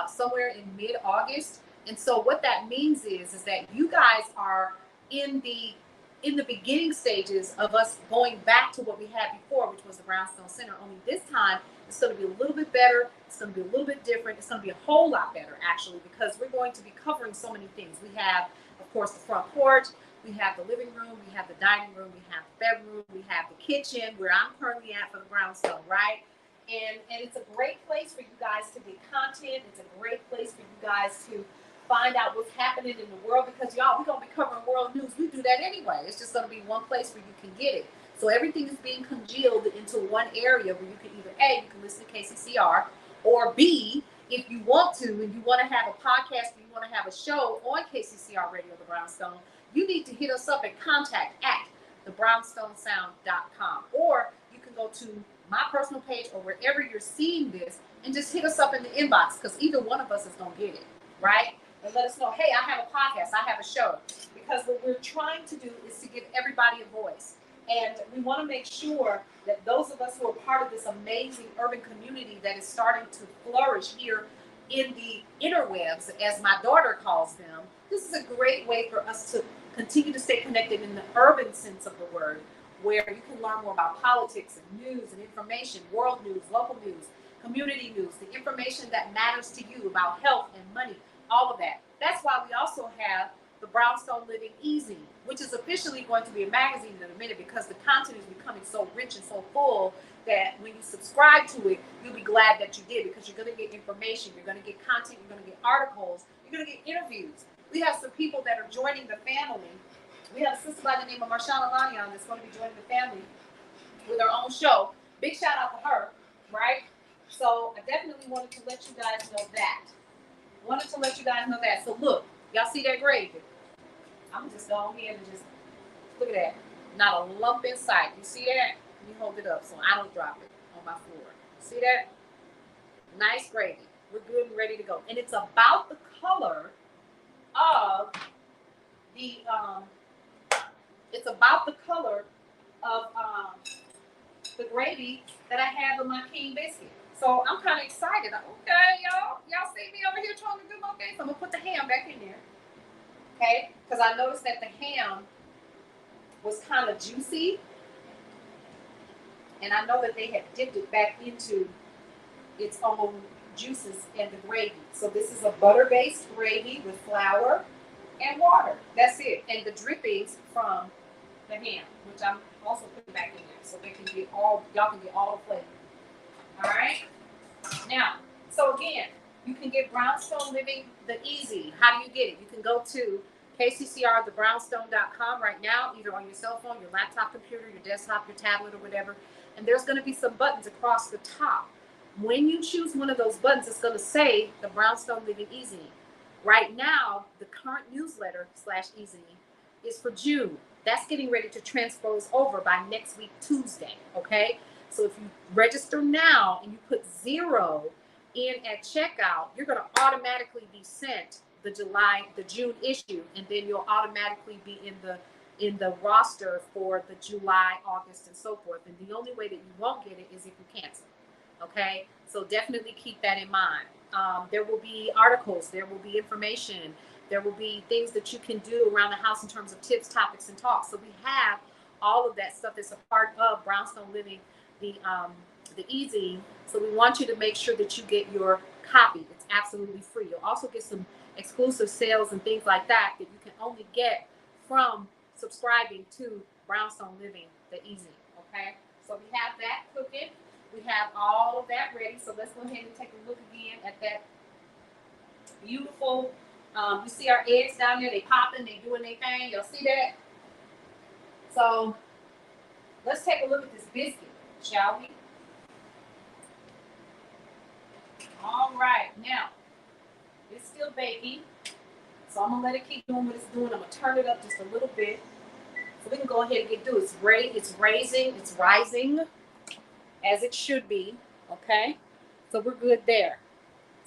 somewhere in mid-August. And so what that means is that you guys are in the beginning stages of us going back to what we had before, which was the Brownstone Center. Only this time, it's going to be a little bit better. It's going to be a little bit different. It's going to be a whole lot better, actually, because we're going to be covering so many things. We have, of course, the front porch. We have the living room, we have the dining room, we have the bedroom, we have the kitchen where I'm currently at for the Brownstone, right? And it's a great place for you guys to get content. It's a great place for you guys to find out what's happening in the world because y'all, we're going to be covering world news. We do that anyway. It's just going to be one place where you can get it. So everything is being congealed into one area where you can either A, you can listen to KCCR, or B, if you want to and you want to have a podcast, you want to have a show on KCCR Radio, the Brownstone, you need to hit us up at contact@thebrownstonesound.com. Or you can go to my personal page or wherever you're seeing this and just hit us up in the inbox because either one of us is going to get it, right? And let us know, hey, I have a podcast, I have a show. Because what we're trying to do is to give everybody a voice. And we want to make sure that those of us who are part of this amazing urban community that is starting to flourish here in the interwebs, as my daughter calls them, this is a great way for us to continue to stay connected in the urban sense of the word, where you can learn more about politics and news and information, world news, local news, community news, the information that matters to you about health and money, all of that. That's why we also have the Brownstone Living Easy, which is officially going to be a magazine in a minute because the content is becoming so rich and so full that when you subscribe to it, you'll be glad that you did because you're going to get information, you're going to get content, you're going to get articles, you're going to get interviews. We have some people that are joining the family. We have a sister by the name of Marshall Lanian that's going to be joining the family with her own show. Big shout out to her, right? So I definitely wanted to let you guys know that. So look, y'all see that gravy? I'm just going ahead and just look at that. Not a lump in sight. You see that? Let me hold it up so I don't drop it on my floor. See that? Nice gravy. We're good and ready to go. And it's about the color of the the gravy that I have in my King Biscuit. So I'm kind of excited. Okay, y'all see me over here trying to do my thing. So I'm gonna put the ham back in there. Okay, because I noticed that the ham was kind of juicy, and I know that they had dipped it back into its own juices and the gravy. So this is a butter-based gravy with flour and water. That's it. And the drippings from the ham, which I'm also putting back in there so they can get y'all can get all the flavor. All right. Now, so again, you can get Brownstone Living the Easy. How do you get it? You can go to kccrthebrownstone.com right now, either on your cell phone, your laptop computer, your desktop, your tablet, or whatever. And there's going to be some buttons across the top. When you choose one of those buttons, it's going to say the Brownstone Living Easy. Right now, the current newsletter / Easy is for June. That's getting ready to transpose over by next week, Tuesday. Okay. So if you register now and you put 0 in at checkout, you're going to automatically be sent the June issue, and then you'll automatically be in the roster for the July, August, and so forth. And the only way that you won't get it is if you cancel. Okay, so definitely keep that in mind. There will be articles, there will be information, there will be things that you can do around the house in terms of tips, topics, and talks. So we have all of that stuff that's a part of Brownstone Living, the Easy. So we want you to make sure that you get your copy. It's absolutely free. You'll also get some exclusive sales and things like that you can only get from subscribing to Brownstone Living the Easy. Okay, So we have that cooking. We have all of that ready. So let's go ahead and take a look again at that beautiful. You see our eggs down there, they popping, they doing their thing. Y'all see that? So let's take a look at this biscuit, shall we? All right, now it's still baking, so I'm gonna let it keep doing what it's doing. I'm gonna turn it up just a little bit, so we can go ahead and get through. It's rising as it should be. Okay, so we're good there.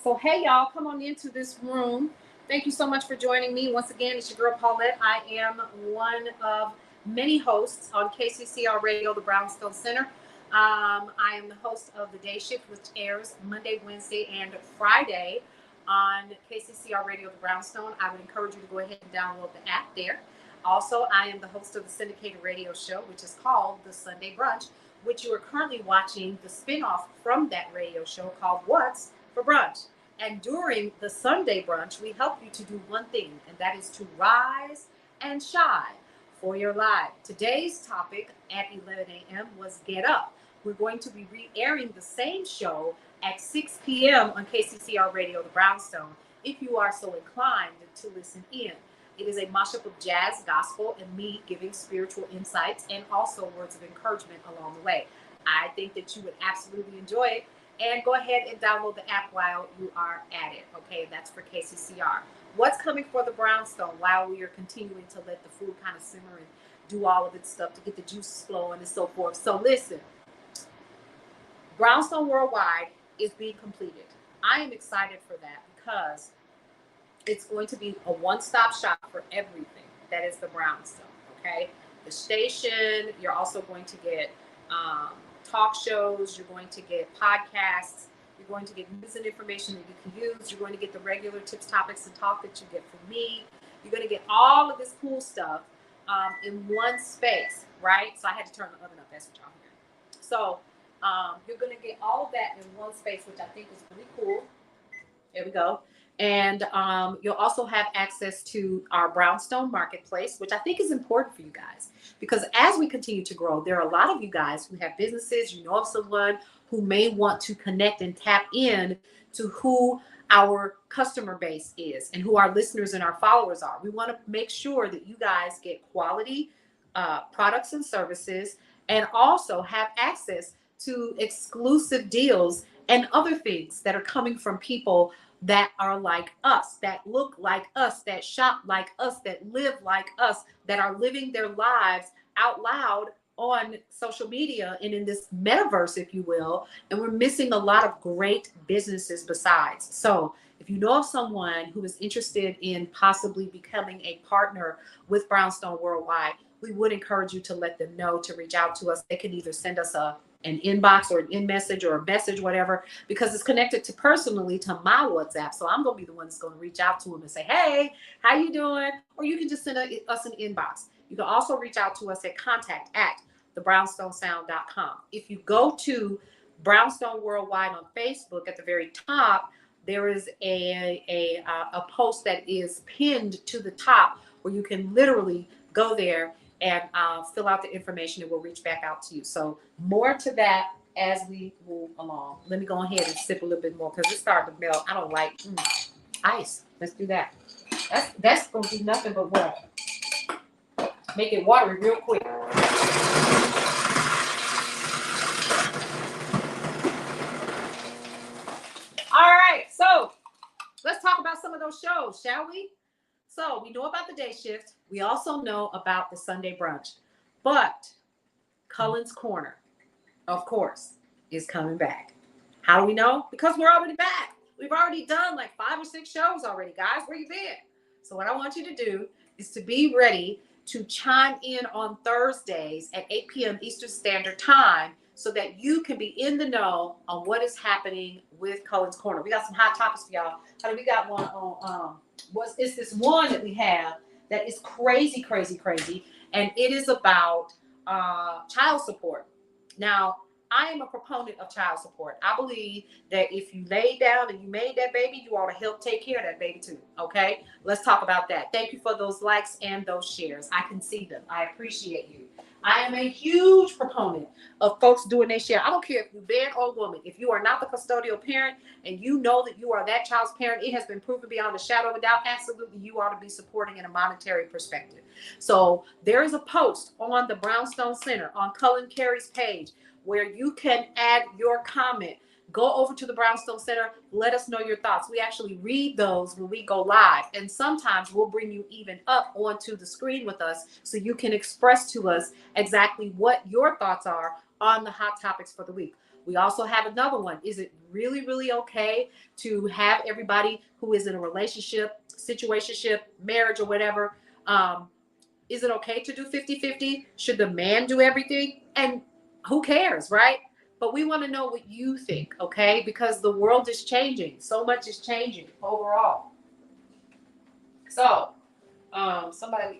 So hey y'all, come on into this room. Thank you so much for joining me. Once again, it's your girl Paulette. I am one of many hosts on KCCR Radio, the Brownstone Center. I am the host of The Day Shift, which airs Monday, Wednesday, and Friday on KCCR Radio, the Brownstone. I would encourage you to go ahead and download the app there. Also, I am the host of the syndicated radio show, which is called The Sunday Brunch, which you are currently watching the spinoff from that radio show called What's for Brunch. And during the Sunday brunch, we help you to do one thing, and that is to rise and shine for your life. Today's topic at 11 a.m. was Get Up. We're going to be re-airing the same show at 6 p.m. on KCCR Radio, the Brownstone, if you are so inclined to listen in. It is a mashup of jazz, gospel, and me giving spiritual insights and also words of encouragement along the way. I think that you would absolutely enjoy it. And go ahead and download the app while you are at it. Okay, that's for KCCR. What's coming for the Brownstone while we are continuing to let the food kind of simmer and do all of its stuff to get the juices flowing and so forth. So listen, Brownstone Worldwide is being completed. I am excited for that because it's going to be a one-stop shop for everything that is the Brownstone. Okay, the station. You're also going to get talk shows, you're going to get podcasts, you're going to get news and information that you can use, you're going to get the regular tips, topics, and talk that you get from me. You're going to get all of this cool stuff in one space, right? So I had to turn the oven up, that's what y'all hear. So you're going to get all of that in one space, which I think is really cool. There we go. And you'll also have access to our Brownstone Marketplace, which I think is important for you guys. Because as we continue to grow, there are a lot of you guys who have businesses, you know of someone who may want to connect and tap in to who our customer base is and who our listeners and our followers are. We want to make sure that you guys get quality products and services and also have access to exclusive deals and other things that are coming from people that are like us, that look like us, that shop like us, that live like us, that are living their lives out loud on social media and in this metaverse, if you will. And we're missing a lot of great businesses besides. So if you know of someone who is interested in possibly becoming a partner with Brownstone Worldwide, we would encourage you to let them know to reach out to us. They can either send us an inbox or an in-message or a message, whatever, because it's connected to personally to my WhatsApp. So I'm going to be the one that's going to reach out to them and say, hey, how you doing? Or you can just send us an inbox. You can also reach out to us at contact@thebrownstonesound.com. If you go to Brownstone Worldwide on Facebook, at the very top, there is a post that is pinned to the top where you can literally go there and fill out the information and we'll reach back out to you. So more to that as we move along. Let me go ahead and sip a little bit more because it's starting to melt. I don't like ice. Let's do that. That's going to do nothing but what? Make it watery real quick. All right, so let's talk about some of those shows, shall we? So we know about the day shift. We also know about the Sunday brunch. But Cullen's Corner, of course, is coming back. How do we know? Because we're already back. We've already done like 5 or 6 shows already, guys. Where you been? So what I want you to do is to be ready to chime in on Thursdays at 8 p.m. Eastern Standard Time so that you can be in the know on what is happening with Cullen's Corner. We got some hot topics for y'all. We got one on it's this one that we have that is crazy, and it is about child support. Now, I am a proponent of child support. I believe that if you laid down and you made that baby, you ought to help take care of that baby too. Okay, let's talk about that. Thank you for those likes and those shares. I can see them. I appreciate you. I am a huge proponent of folks doing their share. I don't care if you're man or woman. If you are not the custodial parent and you know that you are that child's parent, it has been proven beyond a shadow of a doubt, absolutely you ought to be supporting in a monetary perspective. So there is a post on the Brownstone Center on Cullen Carey's page where you can add your comment. Go over to the Brownstone Center. Let us know your thoughts. We actually read those when we go live. And sometimes we'll bring you even up onto the screen with us so you can express to us exactly what your thoughts are on the hot topics for the week. We also have another one. Is it really, really okay to have everybody who is in a relationship, situationship, marriage, or whatever, is it okay to do 50-50? Should the man do everything? And who cares, right? But we want to know what you think, okay? Because the world is changing. So much is changing overall. So, somebody,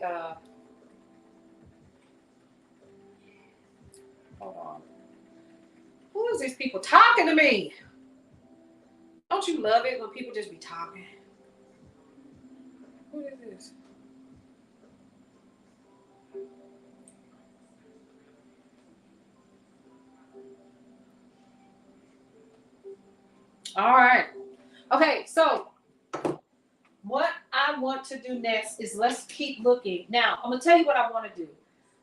hold on. Who is these people talking to me? Don't you love it when people just be talking? Who is this? All right. Okay, so what I want to do next is let's keep looking. Now, I'm going to tell you what I want to do.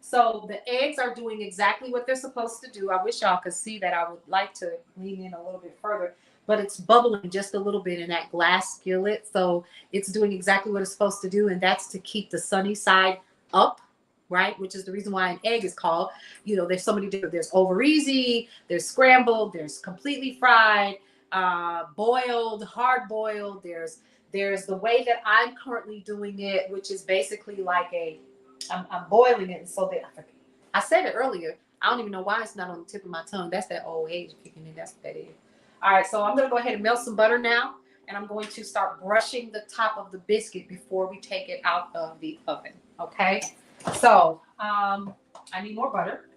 So the eggs are doing exactly what they're supposed to do. I wish y'all could see that. I would like to lean in a little bit further, but it's bubbling just a little bit in that glass skillet. So it's doing exactly what it's supposed to do, and that's to keep the sunny side up, right? Which is the reason why an egg is called, there's so many different, there's over easy, there's scrambled, there's completely fried, boiled, hard boiled. There's the way that I'm currently doing it, which is basically like I'm boiling it. And so I said it earlier. I don't even know why it's not on the tip of my tongue. That's that old age kicking in. That's what that is. All right. So I'm going to go ahead and melt some butter now. And I'm going to start brushing the top of the biscuit before we take it out of the oven. Okay. So I need more butter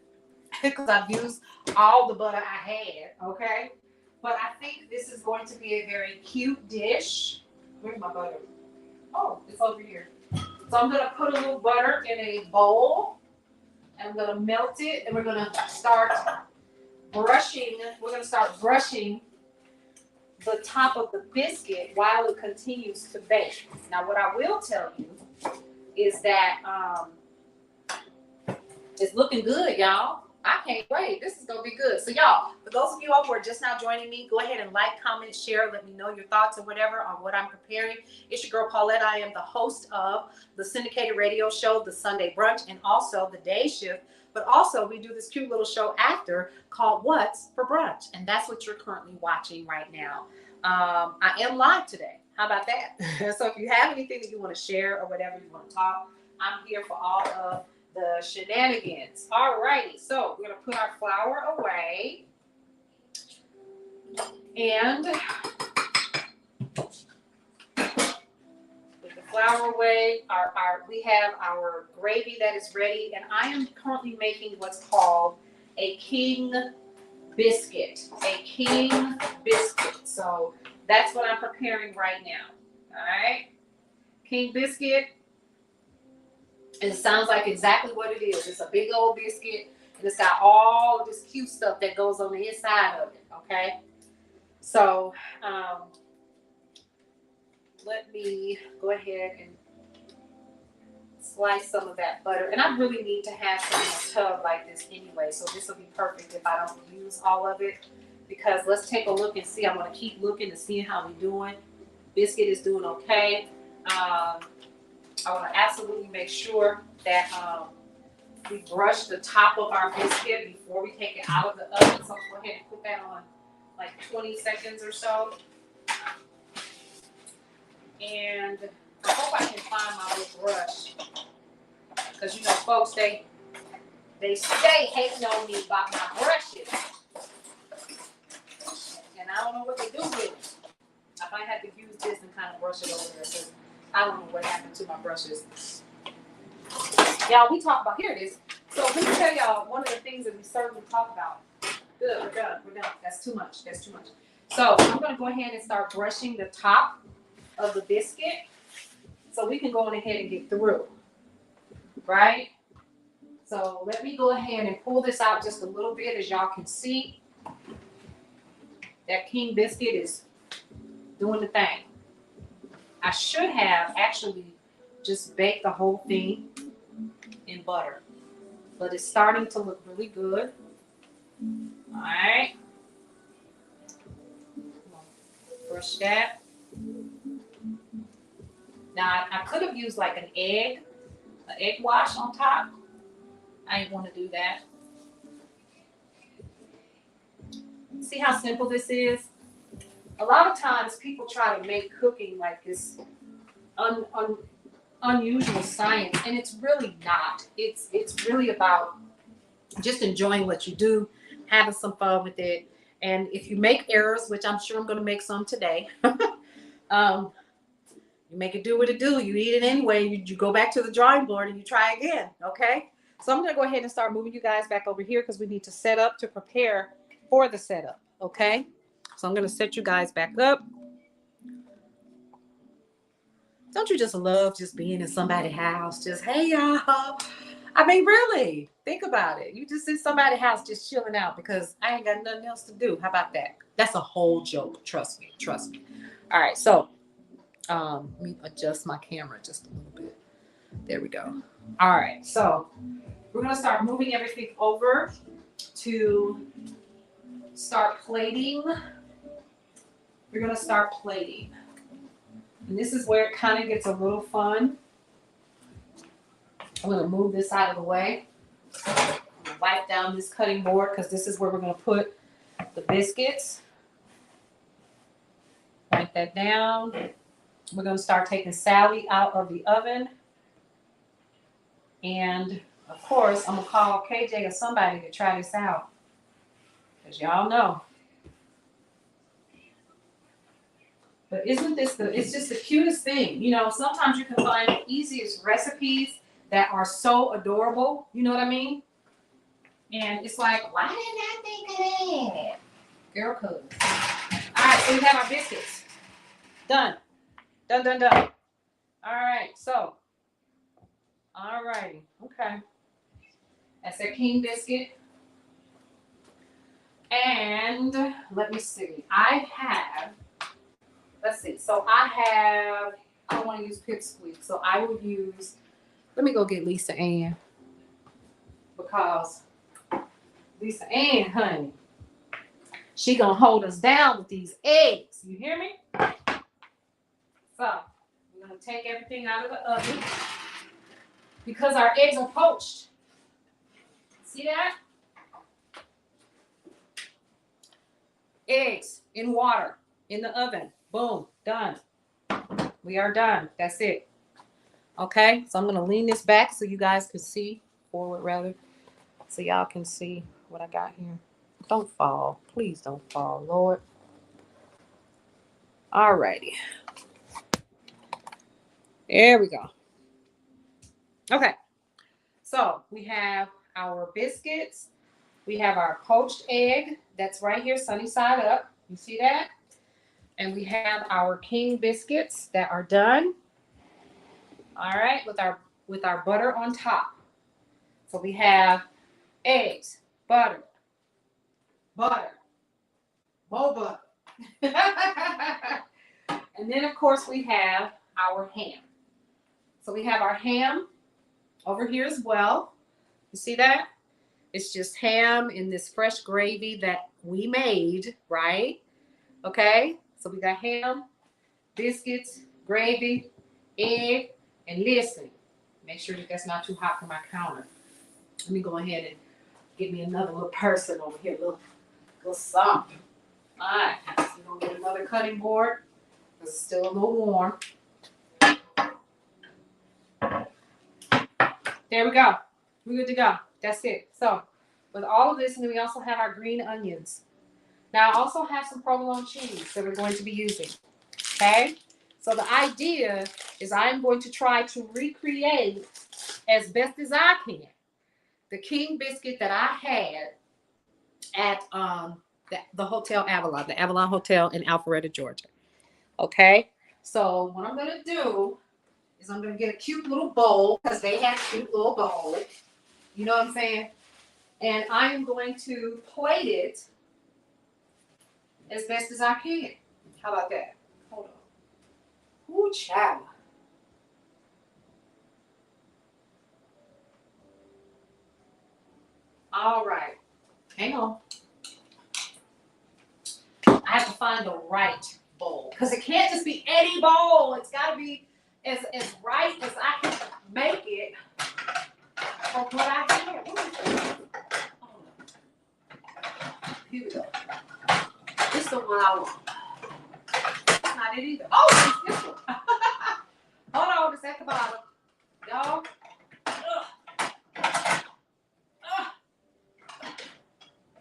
because I've used all the butter I had. Okay. But I think this is going to be a very cute dish. Where's my butter? Oh, it's over here. So I'm going to put a little butter in a bowl. And I'm going to melt it. And we're going to start brushing. We're going to start brushing the top of the biscuit while it continues to bake. Now, what I will tell you is that it's looking good, y'all. I can't wait. This is going to be good. So, y'all, for those of you all who are just now joining me, go ahead and like, comment, share. Let me know your thoughts or whatever on what I'm preparing. It's your girl, Paulette. I am the host of the syndicated radio show, The Sunday Brunch, and also The Day Shift. But also, we do this cute little show after called What's for Brunch? And that's what you're currently watching right now. I am live today. How about that? So if you have anything that you want to share or whatever you want to talk, I'm here for all of the shenanigans. All righty, so we're going to put our flour away. And with the flour away, we have our gravy that is ready. And I am currently making what's called a King Biscuit. A King Biscuit. So that's what I'm preparing right now. All right. King Biscuit. It sounds like exactly what it is. It's a big old biscuit, and it's got all of this cute stuff that goes on the inside of it, okay? So, let me go ahead and slice some of that butter. And I really need to have some in a tub like this anyway, so this will be perfect if I don't use all of it. Because let's take a look and see. I'm going to keep looking and seeing how we're doing. Biscuit is doing okay. I want to absolutely make sure that we brush the top of our biscuit before we take it out of the oven. So go ahead and put that on like 20 seconds or so. And I hope I can find my little brush. Because, folks, they stay hating on me about my brushes. And I don't know what they do with it. I might have to use this and kind of brush it over there. So I don't know what happened to my brushes. Y'all, we talk about, here it is. So let me tell y'all one of the things that we certainly talk about. Good, we're done. That's too much. So I'm going to go ahead and start brushing the top of the biscuit so we can go on ahead and get through. Right? So let me go ahead and pull this out just a little bit. As y'all can see, that King Biscuit is doing the thing. I should have actually just baked the whole thing in butter, but it's starting to look really good. All right. Brush that. Now, I could have used like an egg wash on top. I didn't want to do that. See how simple this is? A lot of times people try to make cooking like this unusual science, and it's really not. It's really about just enjoying what you do, having some fun with it. And if you make errors, which I'm sure I'm going to make some today, you make it do what it do. You eat it anyway. You go back to the drawing board and you try again. Okay. So I'm going to go ahead and start moving you guys back over here because we need to set up to prepare for the setup. Okay. So I'm going to set you guys back up. Don't you just love just being in somebody's house? Just, hey, y'all. I mean, really, think about it. You just in somebody's house just chilling out because I ain't got nothing else to do. How about that? That's a whole joke. Trust me. Trust me. All right. So let me adjust my camera just a little bit. There we go. All right. So we're going to start moving everything over to start plating. We're going to start plating. And this is where it kind of gets a little fun. I'm going to move this out of the way. I'm going to wipe down this cutting board because this is where we're going to put the biscuits. Wipe that down. We're going to start taking Sally out of the oven. And, of course, I'm going to call KJ or somebody to try this out. Because y'all know. But isn't this it's just the cutest thing. You know, sometimes you can find the easiest recipes that are so adorable. You know what I mean? And it's like, why didn't I think of that? Girl, cuz. All right, so we have our biscuits. Done. Done, done, done. All right, so. All righty. Okay. That's our King Biscuit. And let me see. Let's see. So I don't want to use pipsqueak. So I will use, let me go get Lisa Ann. Because Lisa Ann, honey, she gonna hold us down with these eggs. You hear me? So we're gonna take everything out of the oven because our eggs are poached. See that? Eggs in water in the oven. Boom, done. We are done. That's it. Okay, so I'm gonna lean this back so you guys can see, forward rather, so y'all can see what I got here. Don't fall. Please don't fall, Lord. All righty. There we go. Okay, so we have our biscuits. We have our poached egg that's right here, sunny side up. You see that? And we have our King biscuits that are done. All right, with our butter on top. So we have eggs, butter, more butter. And then of course we have our ham. So we have our ham over here as well. You see that? It's just ham in this fresh gravy that we made, right? Okay, so we got ham, biscuits, gravy, egg, and listen, make sure that that's not too hot for my counter. Let me go ahead and get me another little person over here, little something. All right, so we're gonna get another cutting board because it's still a little warm. There we go. We're good to go. That's it. So with all of this, and then we also have our green onions. Now I also have some provolone cheese that we're going to be using. Okay? So the idea is I'm going to try to recreate as best as I can the King Biscuit that I had at the Hotel Avalon, the Avalon Hotel in Alpharetta, Georgia. Okay? So what I'm going to do is I'm going to get a cute little bowl because they have cute little bowls. You know what I'm saying? And I am going to plate it as best as I can. How about that? Hold on. Ooh, child. All right. Hang on. I have to find the right bowl because it can't just be any bowl. It's got to be as right as I can make it for what I have. What is this? Hold on. Here we go. This is the one I want. That's not it either. Oh, it's this one. Hold on, it's at the bottom. Y'all.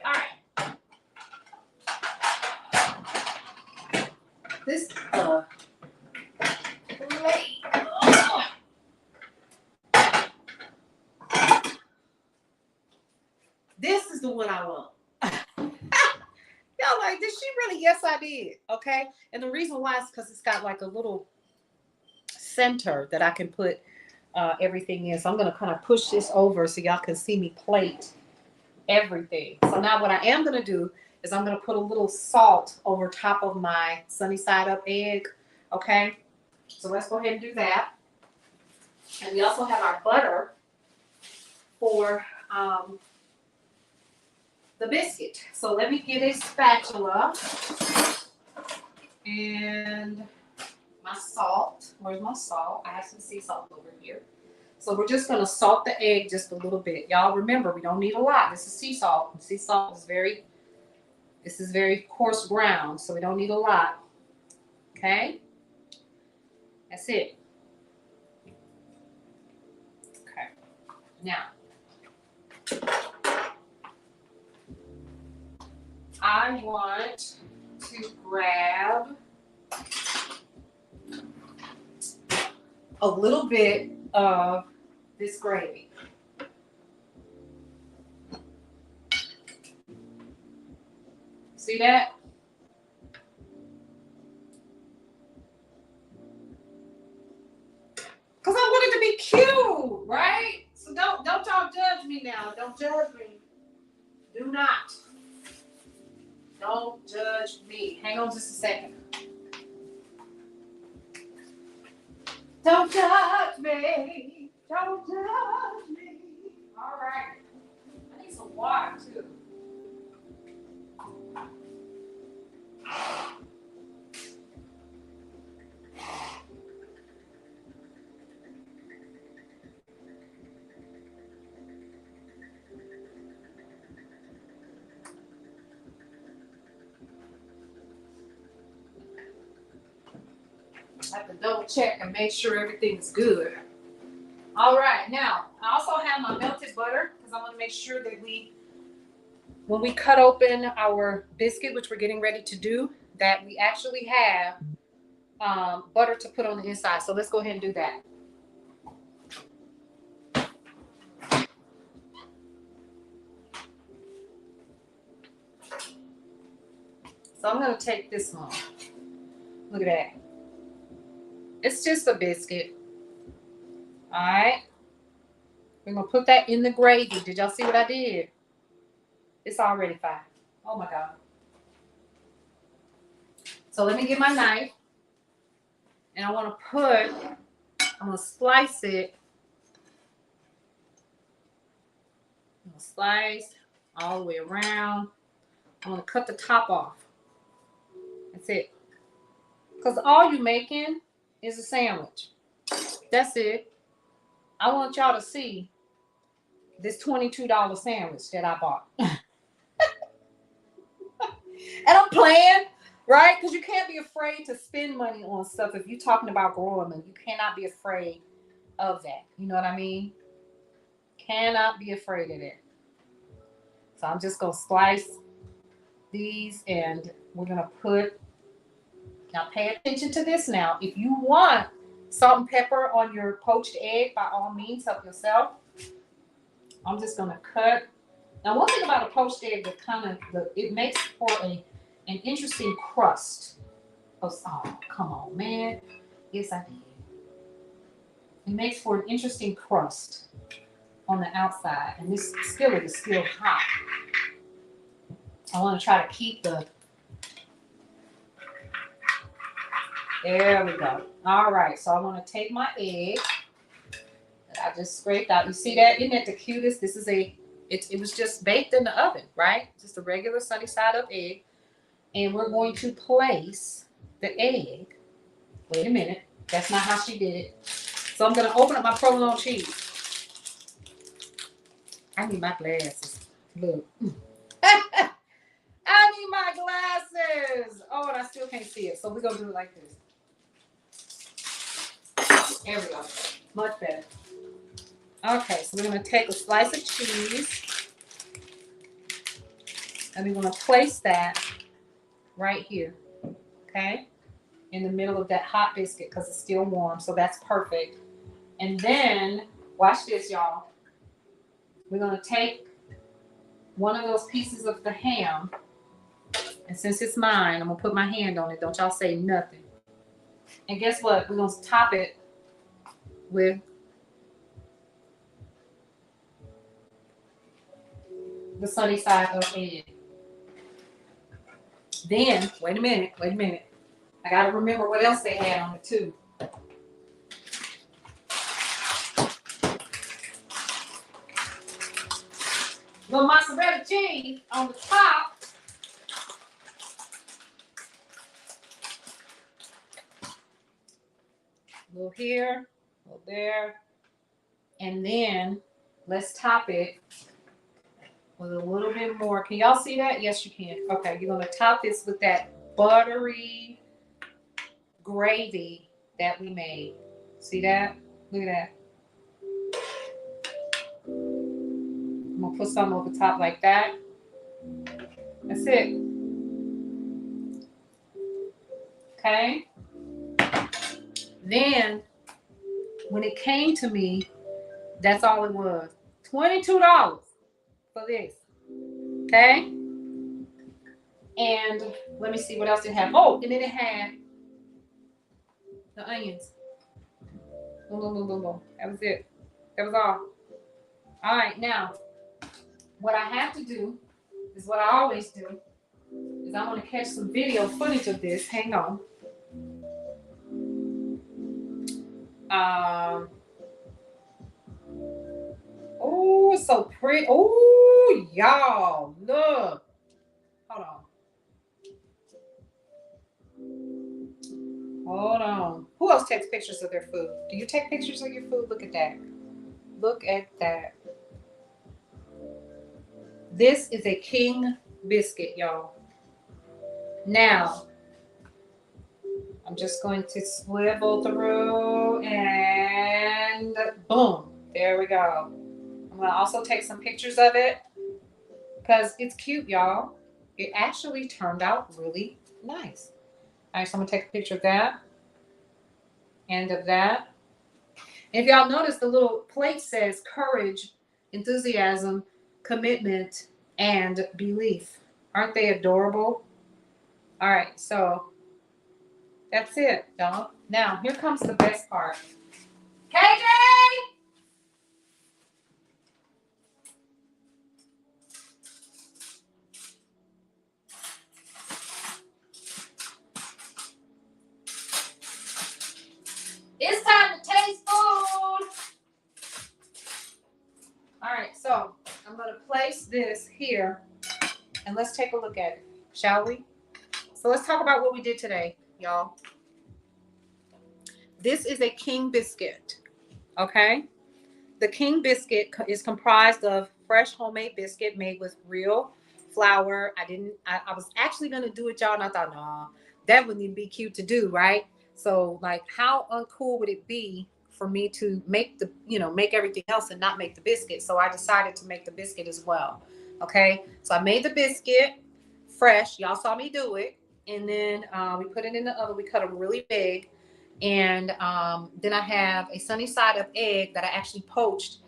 All right. This plate. This is the one I want. Y'all like, did she really? Yes, I did. Okay. And the reason why is because it's got like a little center that I can put everything in. So I'm going to kind of push this over so y'all can see me plate everything. So now what I am going to do is I'm going to put a little salt over top of my sunny side up egg. Okay. So let's go ahead and do that. And we also have our butter for the biscuit. So let me get a spatula and my salt. Where's my salt? I have some sea salt over here. So we're just going to salt the egg just a little bit. Y'all remember, we don't need a lot. This is sea salt. Sea salt is very coarse ground, so we don't need a lot. Okay? That's it. Okay. Now, I want to grab a little bit of this gravy. See that? Because I want it to be cute, right? So don't y'all judge me now. Don't judge me. Do not. Don't judge me. Hang on just a second. Don't judge me. Don't judge me. All right. I need some water too. I have to double check and make sure everything's good. All right, now I also have my melted butter because I want to make sure that when we cut open our biscuit, which we're getting ready to do, that we actually have butter to put on the inside. So let's go ahead and do that. So I'm going to take this one. Look at that. It's just a biscuit. All right. We're going to put that in the gravy. Did y'all see what I did? It's already fine. Oh my God. So let me get my knife. And I'm going to slice it. I'm going to slice all the way around. I'm going to cut the top off. That's it. Because all you're making is a sandwich. That's it. I want y'all to see this $22 sandwich that I bought. And I'm playing, right? Because you can't be afraid to spend money on stuff if you're talking about growing them. You cannot be afraid of that. You know what I mean? Cannot be afraid of it. So I'm just going to slice these and we're going to put, now pay attention to this now. If you want salt and pepper on your poached egg, by all means, help yourself. I'm just going to cut. Now, one thing about a poached egg that it makes for an interesting crust. Oh, come on, man. Yes, I did. It makes for an interesting crust. on the outside, and this skillet is still hot. I want to try to keep there we go. All right, so I want to take my egg that I just scraped out. You see that? Isn't that the cutest? This is it was just baked in the oven, right? Just a regular sunny side up egg. And we're going to place the egg. Wait a minute. That's not how she did it. So I'm going to open up my provolone cheese. I need my glasses. Look. I need my glasses. Oh, and I still can't see it. So we're going to do it like this. There we go. Much better. Okay, so we're going to take a slice of cheese. And we're going to place that right here. Okay? In the middle of that hot biscuit because it's still warm. So that's perfect. And then, watch this, y'all. We're going to take one of those pieces of the ham. And since it's mine, I'm going to put my hand on it. Don't y'all say nothing. And guess what? We're going to top it with the sunny side up egg. Then, wait a minute. I got to remember what else they had on it too. The mozzarella cheese on the top. A little here, a little there. And then let's top it with a little bit more. Can y'all see that? Yes, you can. Okay, you're going to top this with that buttery gravy that we made. See that? Look at that. I'm going to put some over top like that. That's it. Okay. Then, when it came to me, that's all it was. $22 for this. Okay. And let me see what else it had. Oh, and then it had the onions. Boom, boom, boom, boom, boom. That was it. That was all. All right, now, what I have to do is what I always do, is I want to catch some video footage of this. Hang on. Oh, it's so pretty. Oh, y'all, look. Hold on. Who else takes pictures of their food? Do you take pictures of your food? Look at that. Look at that. This is a King Biscuit, y'all. Now, I'm just going to swivel through and boom. There we go. I'm going to also take some pictures of it because it's cute, y'all. It actually turned out really nice. All right, so I'm going to take a picture of that and of that. And if y'all notice, the little plate says courage, enthusiasm, commitment, and belief. Aren't they adorable? All right, so that's it, y'all. Now, here comes the best part. KJ! It's time to taste food. All right, so I'm going to place this here and let's take a look at it, shall we? So let's talk about what we did today, y'all. This is a King Biscuit, okay? The King Biscuit is comprised of fresh homemade biscuit made with real flour. I was actually going to do it, y'all, and I thought, nah, that wouldn't even be cute to do, right? So, like, how uncool would it be for me to make make everything else and not make the biscuit? So I decided to make the biscuit as well. Okay. So I made the biscuit fresh. Y'all saw me do it. And then we put it in the oven. We cut them really big. And then I have a sunny side up egg that I actually poached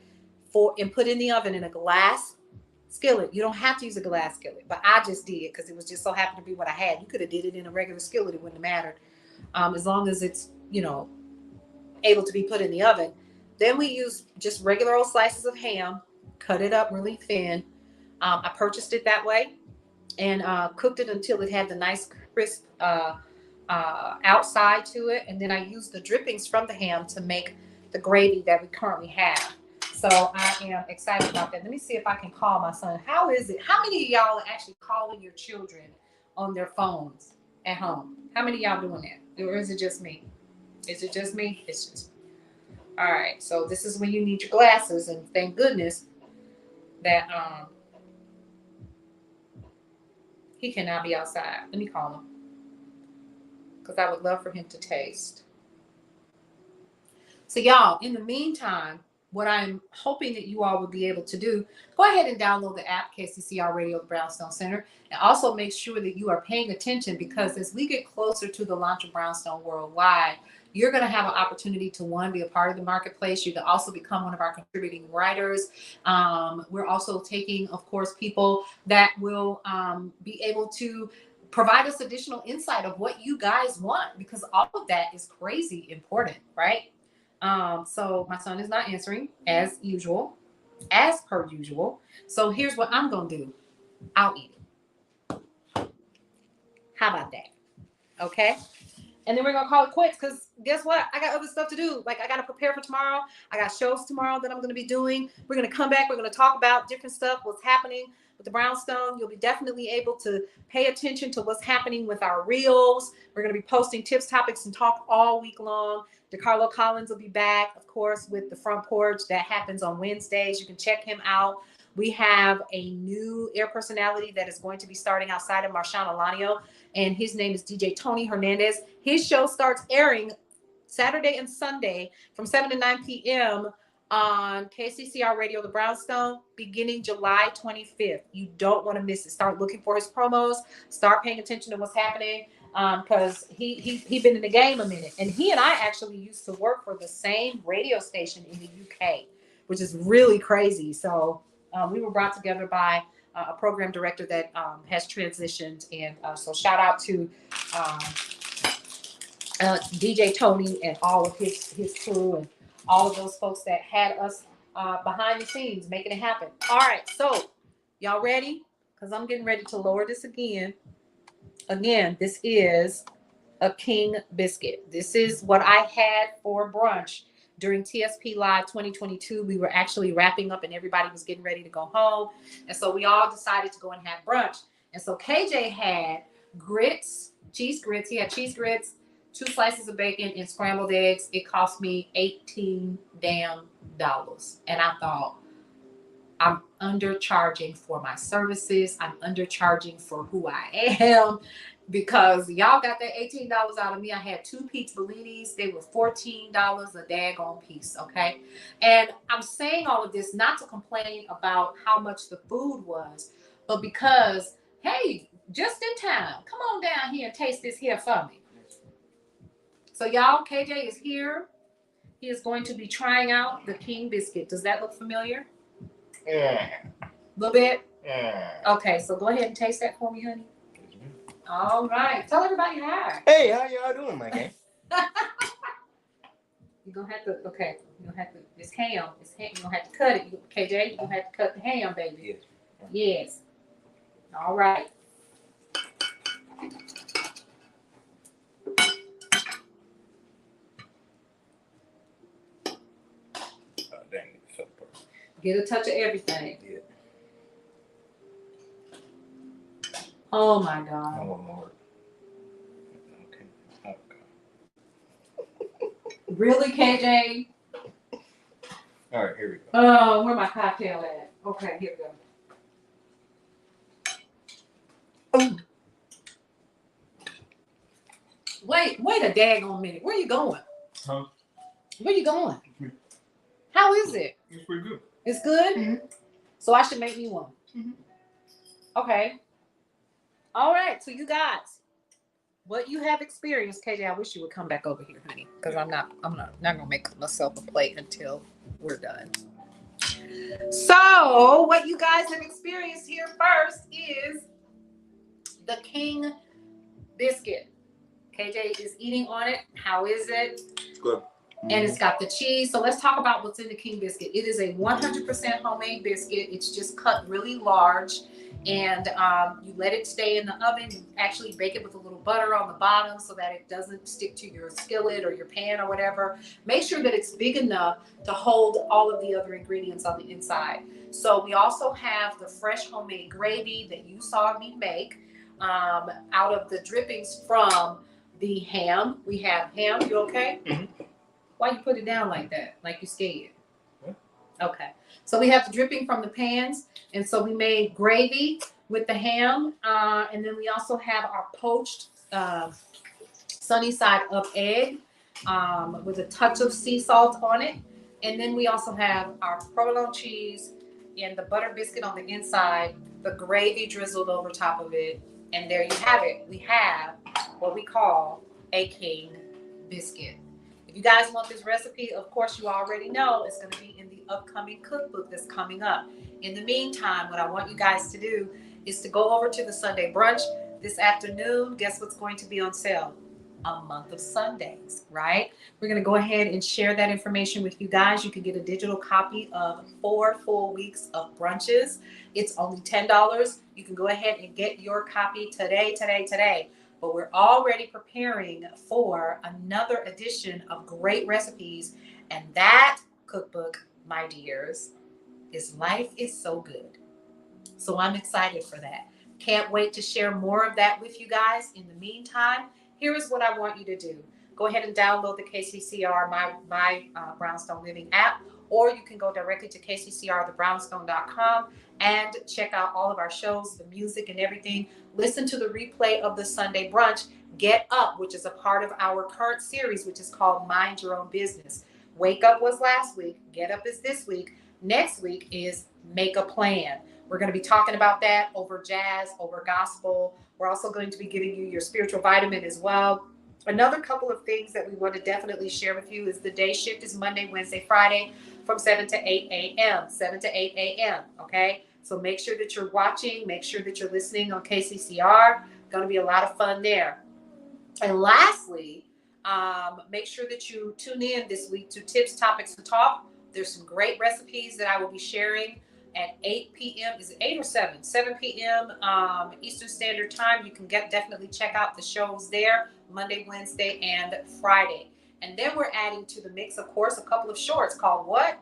and put in the oven in a glass skillet. You don't have to use a glass skillet, but I just did because it was just so happened to be what I had. You could have did it in a regular skillet. It wouldn't have mattered. As long as it's, able to be put in the oven. Then we use just regular old slices of ham, cut it up really thin. I purchased it that way and cooked it until it had the nice crisp outside to it. And then I used the drippings from the ham to make the gravy that we currently have. So I am excited about that. Let me see if I can call my son. How is it? How many of y'all are actually calling your children on their phones at home? How many of y'all doing that? Or is it just me? Is it just me? It's just me. All right. So this is when you need your glasses, and thank goodness that he cannot be outside. Let me call him because I would love for him to taste. So y'all, in the meantime, what I'm hoping that you all will be able to do, go ahead and download the app, KCCR Radio, the Brownstone Center, and also make sure that you are paying attention, because as we get closer to the launch of Brownstone Worldwide, you're going to have an opportunity to, one, be a part of the marketplace. You can also become one of our contributing writers. We're also taking, of course, people that will be able to provide us additional insight of what you guys want, because all of that is crazy important, right? So my son is not answering as per usual. So here's what I'm going to do. I'll eat it. How about that? Okay. And then we're going to call it quits, because guess what? I got other stuff to do. Like, I got to prepare for tomorrow. I got shows tomorrow that I'm going to be doing. We're going to come back. We're going to talk about different stuff, what's happening with the Brownstone. You'll be definitely able to pay attention to what's happening with our reels. We're going to be posting tips, topics, and talk all week long. DeCarlo Collins will be back, of course, with the Front Porch. That happens on Wednesdays. You can check him out. We have a new air personality that is going to be starting outside of Marshawn Alanio, and his name is DJ Tony Hernandez. His show starts airing Saturday and Sunday from 7 to 9 p.m. on KCCR Radio, the Brownstone, beginning July 25th. You don't want to miss it. Start looking for his promos. Start paying attention to what's happening, because he been in the game a minute. And he and I actually used to work for the same radio station in the UK, which is really crazy. So we were brought together by a program director that has transitioned. And so shout out to DJ Tony and all of his crew and all of those folks that had us behind the scenes making it happen. All right, so y'all ready? Because I'm getting ready to lower this again. Again, this is a King Biscuit. This is what I had for brunch during TSP Live 2022. We were actually wrapping up and everybody was getting ready to go home. And so we all decided to go and have brunch. And so KJ had grits, cheese grits. He had cheese grits, 2 slices of bacon, and scrambled eggs. It cost me $18 damn. And I thought, I'm undercharging for my services. I'm undercharging for who I am, because y'all got that $18 out of me. I had 2 pizza bellinis. They were $14 a daggone piece, okay? And I'm saying all of this not to complain about how much the food was, but because, hey, just in time, come on down here and taste this here for me. So y'all, KJ is here. He is going to be trying out the King Biscuit. Does that look familiar? Yeah. A little bit? Yeah. Okay, so go ahead and taste that for me, honey. All right. Tell everybody hi. Hey, how y'all doing, my gang? You're going to have to, okay, you're going to have to, it's ham. You're going to have to cut it. KJ, you're going to have to cut the ham, baby. Yes. Yes. All right. Oh, dang it. So perfect. Get a touch of everything. Yeah. Oh, my God. I want more. Okay. Really, KJ? All right, here we go. Oh, where my cocktail at? Okay, here we go. Wait a daggone minute. Where you going? Huh? Where you going? How is it? It's pretty good. It's good? Mm-hmm. So I should make me one. Mm-hmm. Okay. All right. So you guys, what you have experienced, KJ, I wish you would come back over here, honey, because I'm not gonna make myself a plate until we're done. So what you guys have experienced here first is the King Biscuit. KJ is eating on it. How is it? It's good. and it's got the cheese. So let's talk about what's in the King Biscuit. It is a 100% homemade biscuit. It's just cut really large, and you let it stay in the oven. You actually bake it with a little butter on the bottom so that it doesn't stick to your skillet or your pan or whatever. Make sure that it's big enough to hold all of the other ingredients on the inside. So we also have the fresh homemade gravy that you saw me make out of the drippings from the ham. We have ham. You okay? Mm-hmm. Why you put it down like that? Like you scared? Okay. So we have the dripping from the pans, and so we made gravy with the ham, and then we also have our poached sunny side up egg with a touch of sea salt on it, and then we also have our provolone cheese and the butter biscuit on the inside, the gravy drizzled over top of it, and there you have it. We have what we call a King Biscuit. If you guys want this recipe, of course, you already know it's going to be in the upcoming cookbook that's coming up. In the meantime, what I want you guys to do is to go over to the Sunday brunch this afternoon. Guess what's going to be on sale? A month of Sundays, right? We're going to go ahead and share that information with you guys. You can get a digital copy of 4 full weeks of brunches. It's only $10. You can go ahead and get your copy today. But we're already preparing for another edition of great recipes. And that cookbook, my dears, is Life is So Good. So I'm excited for that. Can't wait to share more of that with you guys. In the meantime, here is what I want you to do. Go ahead and download the KCCR My Brownstone Living app, or you can go directly to kccrthebrownstone.com and check out all of our shows, the music and everything. Listen to the replay of the Sunday brunch, Get Up, which is a part of our current series, which is called Mind Your Own Business. Wake Up was last week. Get Up is this week. Next week is Make a Plan. We're going to be talking about that over jazz, over gospel. We're also going to be giving you your spiritual vitamin as well. Another couple of things that we want to definitely share with you is the day shift is Monday, Wednesday, Friday from 7 to 8 a.m. 7 to 8 a.m. Okay? So make sure that you're watching. Make sure that you're listening on KCCR. Going to be a lot of fun there. And lastly, make sure that you tune in this week to Tips, Topics, and Talk. There's some great recipes that I will be sharing at 8 p.m. Is it 8 or 7? 7 p.m. Eastern Standard Time. You can definitely check out the shows there, Monday, Wednesday, and Friday. And then we're adding to the mix, of course, a couple of shorts called what?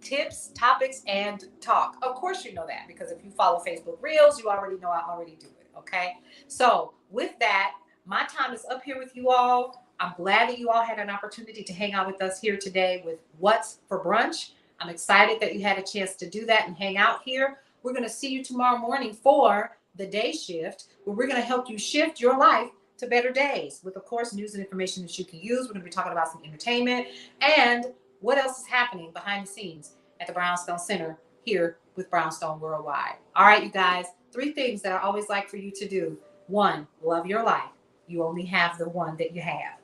Tips, Topics, and Talk. Of course you know that, because if you follow Facebook Reels, you already know I already do it, okay? So with that, my time is up here with you all. I'm glad that you all had an opportunity to hang out with us here today with What's for Brunch. I'm excited that you had a chance to do that and hang out here. We're going to see you tomorrow morning for the day shift, where we're going to help you shift your life to better days with, of course, news and information that you can use. We're going to be talking about some entertainment and what else is happening behind the scenes at the Brownstone Center here with Brownstone Worldwide. All right, you guys, 3 things that I always like for you to do. 1, love your life. You only have the one that you have.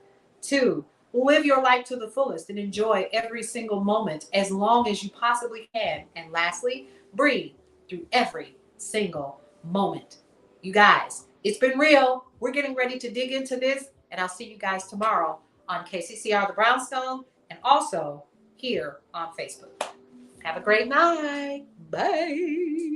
2, live your life to the fullest and enjoy every single moment as long as you possibly can. And lastly, breathe through every single moment. You guys, it's been real. We're getting ready to dig into this, and I'll see you guys tomorrow on KCCR The Brownstone and also here on Facebook. Have a great night. Bye.